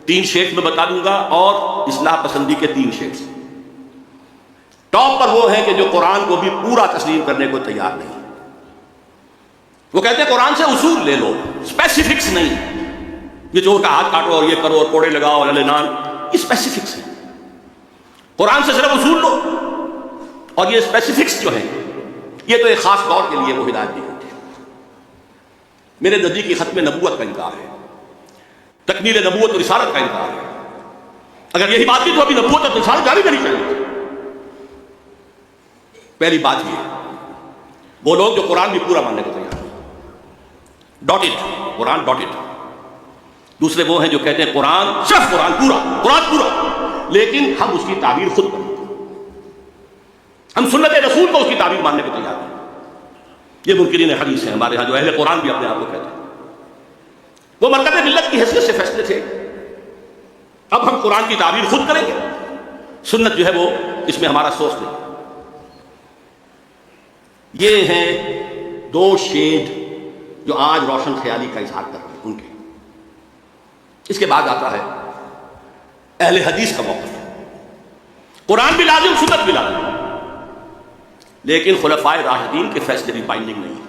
3 شیڈز میں بتا دوں گا, اور اصلاح پسندی کے 3 شیڈز. ٹاپ پر وہ ہیں کہ جو قرآن کو بھی پورا تسلیم کرنے کو تیار نہیں. وہ کہتے ہیں قرآن سے اصول لے لو, اسپیسیفکس نہیں. یہ چور کا ہاتھ کاٹو اور یہ کرو اور کوڑے لگاؤ اور للنان, یہ اسپیسیفکس ہیں. قرآن سے صرف اصول لو, اور یہ اسپیسیفکس جو ہیں یہ تو ایک خاص دور کے لیے وہ ہدایت دی ہوتی ہے. میرے نزدیک یہ ختم نبوت کا انکار ہے, تکمیل نبوت اور رسالت کا انکار ہے. اگر یہی بات تھی تو ابھی نبوت اور رسالت جاری کرنی چاہیے. پہلی بات یہ ہے وہ لوگ جو قرآن بھی پورا ماننے کو تیار ہیں, dot it, Quran dot it. دوسرے وہ ہیں جو کہتے ہیں قرآن صرف قرآن پورا, قرآن پورا, لیکن ہم اس کی تعبیر خود کریں, ہم سنت رسول کو اس کی تعبیر ماننے کو تیار ہیں. یہ منکرین حدیث ہیں ہمارے ہاں, جو اہل قرآن بھی اپنے آپ کو کہتے ہیں. وہ مرکز ملت کی حیثیت سے فیصلے تھے. اب ہم قرآن کی تعبیر خود کریں گے, سنت جو ہے وہ اس میں ہمارا سوچ نہیں. یہ ہیں 2 شیڈ جو آج روشن خیالی کا اظہار کر رہے ہیں ان کے. اس کے بعد آتا ہے اہل حدیث کا موقف. قرآن بھی لازم, سنت بھی لازم, لیکن خلفائے راشدین کے فیصلے بھی بائنڈنگ نہیں ہے.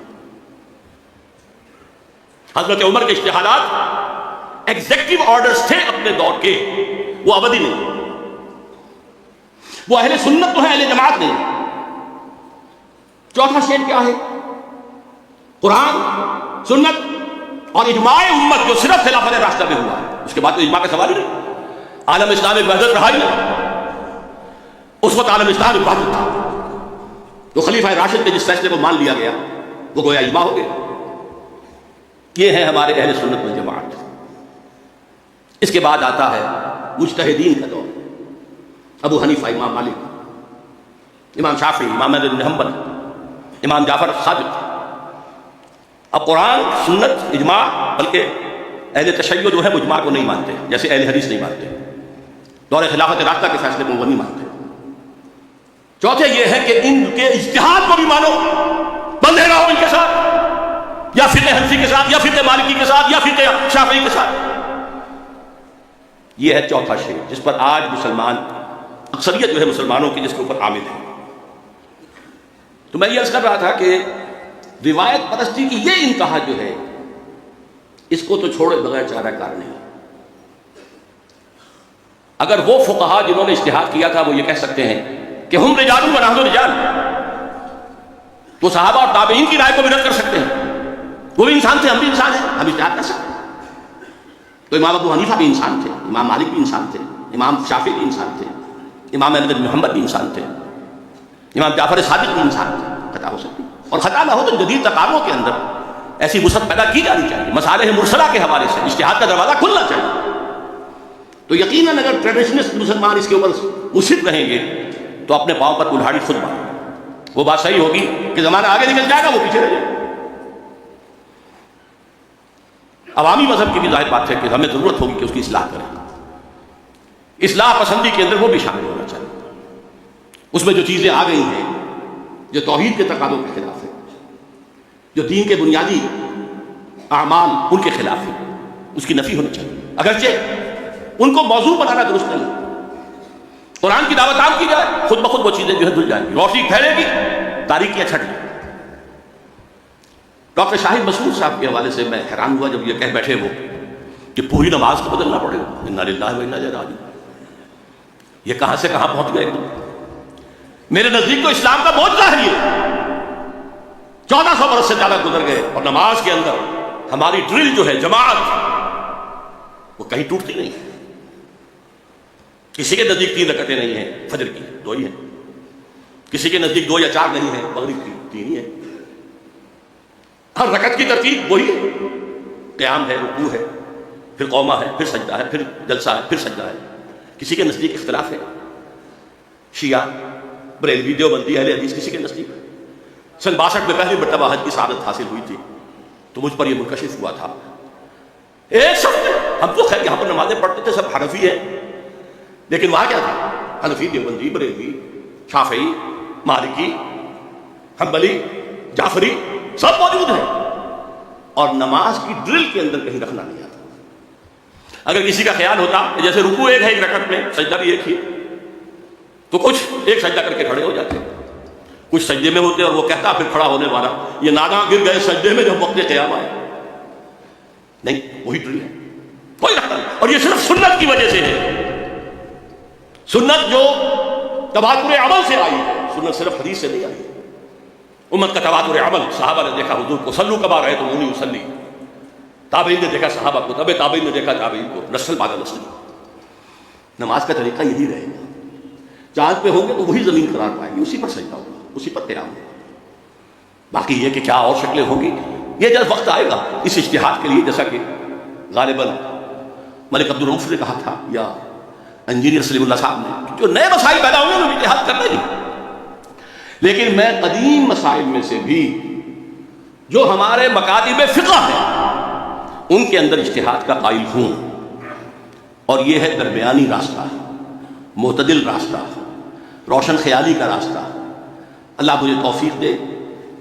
حضرت عمر کے اجتہادات ایگزیکٹو آرڈرز تھے اپنے دور کے, وہ ابدی نہیں. وہ اہل سنت تو ہے, اہل جماعت نہیں. چوتھا شیڈ کیا ہے؟ قرآن, سنت اور اجماع امت جو صرف خلافت راشدہ میں ہوا ہے. اس کے بعد تو اجماع کا سوال ہی نہیں. عالم اسلام ایک وحدت رہا ہی نہیں. اس وقت عالم اسلام ایک وحدت تھا. تو خلیفہ راشد کے جس فیصلے کو مان لیا گیا وہ گویا اجماع ہو گیا. یہ ہیں ہمارے اہل سنت والجماعت۔ اس کے بعد آتا ہے مجتہدین کا دور، ابو حنیفہ، امام مالک، امام شافعی، امام احمد بن حنبل، امام جعفر صادق۔ اب قرآن، سنت، اجماع، بلکہ اہل تشیع جو ہے وہ اجماع کو نہیں مانتے، جیسے اہل حدیث نہیں مانتے، دور خلافت راشدہ کے فیصلے کو وہ نہیں مانتے۔ چوتھے یہ ہے کہ ان کے اجتہاد کو بھی مانو، بندے رہو ان کے ساتھ، یا فقہ حنفی کے ساتھ، یا فقہ مالکی کے ساتھ، یا فقہ شافعی کے ساتھ۔ یہ ہے چوتھا شیء جس پر آج مسلمان، اکثریت جو ہے مسلمانوں کی، جس کے اوپر عامل ہے۔ تو میں یہ عرض کر رہا تھا کہ روایت پرستی کی یہ انتہا جو ہے، اس کو تو چھوڑے بغیر چارہ کار نہیں۔ اگر وہ فقہا جنہوں نے اجتہاد کیا تھا وہ یہ کہہ سکتے ہیں کہ ہم رجال و نحن رجال، تو صحابہ اور تابعین کی رائے کو بھی رد کر سکتے ہیں، وہ بھی انسان تھے، ہم بھی انسان ہیں، ہم اجتہاد کر سکتے ہیں۔ تو امام ابو حنیفہ بھی انسان تھے، امام مالک بھی انسان تھے، امام شافعی بھی انسان تھے، امام احمد بن حنبل بھی انسان تھے، امام جعفر صادق بھی انسان تھے۔ خطا ہو سکتی، اور خطا نہ ہو تو جدید تقاضوں کے اندر ایسی وسعت پیدا کی جانی چاہیے، مصالح مرسلہ کے حوالے سے اجتہاد کا دروازہ کھلنا چاہیے۔ تو یقیناً اگر ٹریڈیشنسٹ مسلمان اس کے اوپر مصر رہیں گے تو اپنے پاؤں پر کلہاڑی خود ماریں۔ وہ بات صحیح ہوگی کہ زمانہ آگے نکل جائے گا، وہ پیچھے رہ جائے گا۔ عوامی مذہب کی بھی ظاہر بات ہے کہ ہمیں ضرورت ہوگی کہ اس کی اصلاح کریں، اصلاح پسندی کے اندر وہ بھی شامل ہونا چاہیے۔ اس میں جو چیزیں آ گئی ہیں جو توحید کے تقاضوں کے خلاف ہے، جو دین کے بنیادی اعمال ان کے خلاف ہے، اس کی نفی ہونی چاہیے، اگرچہ ان کو موضوع بنانا درست نہیں۔ قرآن کی دعوت عام کی جائے، خود بخود وہ چیزیں جو ہے دھل جائیں گی، روشنی پھیلے گی، تاریکیاں چھٹ جائیں گی۔ ڈاکٹر شاہد مسعود صاحب کے حوالے سے میں حیران ہوا جب یہ کہہ بیٹھے وہ کہ پوری نماز کو بدلنا پڑے گا، انا للہ و انا الیہ راجعون۔ یہ کہاں سے کہاں پہنچ گئے؟ میرے نزدیک تو اسلام کا بہت ظاہر ہے، 1400 برس سے زیادہ گزر گئے اور نماز کے اندر ہماری ڈرل جو ہے، جماعت، وہ کہیں ٹوٹتی نہیں ہے۔ کسی کے نزدیک 3 رکعتیں نہیں ہیں، فجر کی 2 ہی ہیں، کسی کے نزدیک 2 یا 4 نہیں ہیں، مغرب کی 3 ہی ہیں۔ ہر رکعت کی ترتیب وہی ہے، قیام ہے، رکوع ہے، پھر قومہ ہے، پھر سجدہ ہے، پھر جلسہ ہے، پھر سجدہ ہے۔ کسی کے نزدیک اختلاف ہے، شیعہ، بریلوی، دیوبندی، اہل حدیث، کسی کے نزدیک۔ سن 62 میں پہلی مرتبہ حج کی سعادت حاصل ہوئی تھی تو مجھ پر یہ منکشف ہوا تھا۔ ایک شخص، ہم تو خیر یہاں پر نمازیں پڑھتے تھے، سب حنفی ہیں، لیکن وہاں کیا تھا؟ حنفی، دیوبندی، بریلوی، شافعی، مالکی، حنبلی، جعفری، سب موجود ہیں، اور نماز کی ڈرل کے اندر کہیں رکھنا نہیں آتا۔ اگر کسی کا خیال ہوتا کہ جیسے رکوع ایک ہے 1 رکعت میں، سجدہ بھی ایک ہی، تو کچھ ایک سجدہ کر کے کھڑے ہو جاتے، کچھ سجدے میں ہوتے اور وہ کہتا پھر کھڑا ہونے والا، یہ ناگاہ گر گئے سجدے میں جب وقت قیام آئے۔ نہیں، وہی ڈرل ہے، کوئی رکھتا نہیں۔ اور یہ صرف سنت کی وجہ سے ہے، سنت جو تواتر عمل سے آئی ہے، سنت صرف حدیث سے نہیں آئی ہے۔ امت کا تواتر عمل، صحابہ نے دیکھا حضور کو، صلو کما رأیتمونی اصلی، تابعین نے دیکھا صحابہ کو، تبع تابعین نے دیکھا تابعین کو، نسل بعد نسل۔ نماز کا طریقہ یہی رہے گا، چاند پہ ہوں گے تو وہی زمین قرار پائیں گے، اسی پر سجدہ ہوگا، اسی پر قیام ہوگا۔ باقی یہ کہ کیا اور شکلیں ہوں گی، یہ جب وقت آئے گا اس اجتہاد کے لیے، جیسا کہ غالباً ملک عبدالرؤف نے کہا تھا یا انجینئر سلیم اللہ صاحب نے، جو نئے مسائل پیدا ہوں گے انہیں اجتہاد کرنا ہی۔ لیکن میں قدیم مسائل میں سے بھی جو ہمارے مکاتب فقہ ہیں ان کے اندر اجتہاد کا قائل ہوں، اور یہ ہے درمیانی راستہ، معتدل راستہ، روشن خیالی کا راستہ۔ اللہ مجھے توفیق دے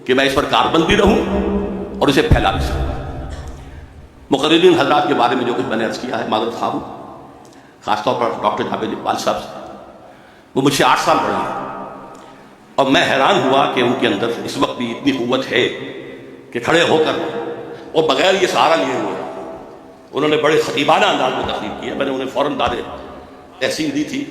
کہ میں اس پر کاربند بھی رہوں اور اسے پھیلا بھی سکوں۔ مقررین حضرات کے بارے میں جو کچھ میں نے عرض کیا ہے، معذرت خواہ ہوں، خاص طور پر ڈاکٹر جاوید اقبال صاحب سے، وہ مجھ سے 8 سال بڑے ہیں، اور میں حیران ہوا کہ ان کے اندر اس وقت بھی اتنی قوت ہے کہ کھڑے ہو کر اور بغیر یہ سہارا لیے ہوئے انہوں نے بڑے خطیبانہ انداز میں تقریر کی ہے۔ میں نے انہیں فوراً داد تحسین دی تھی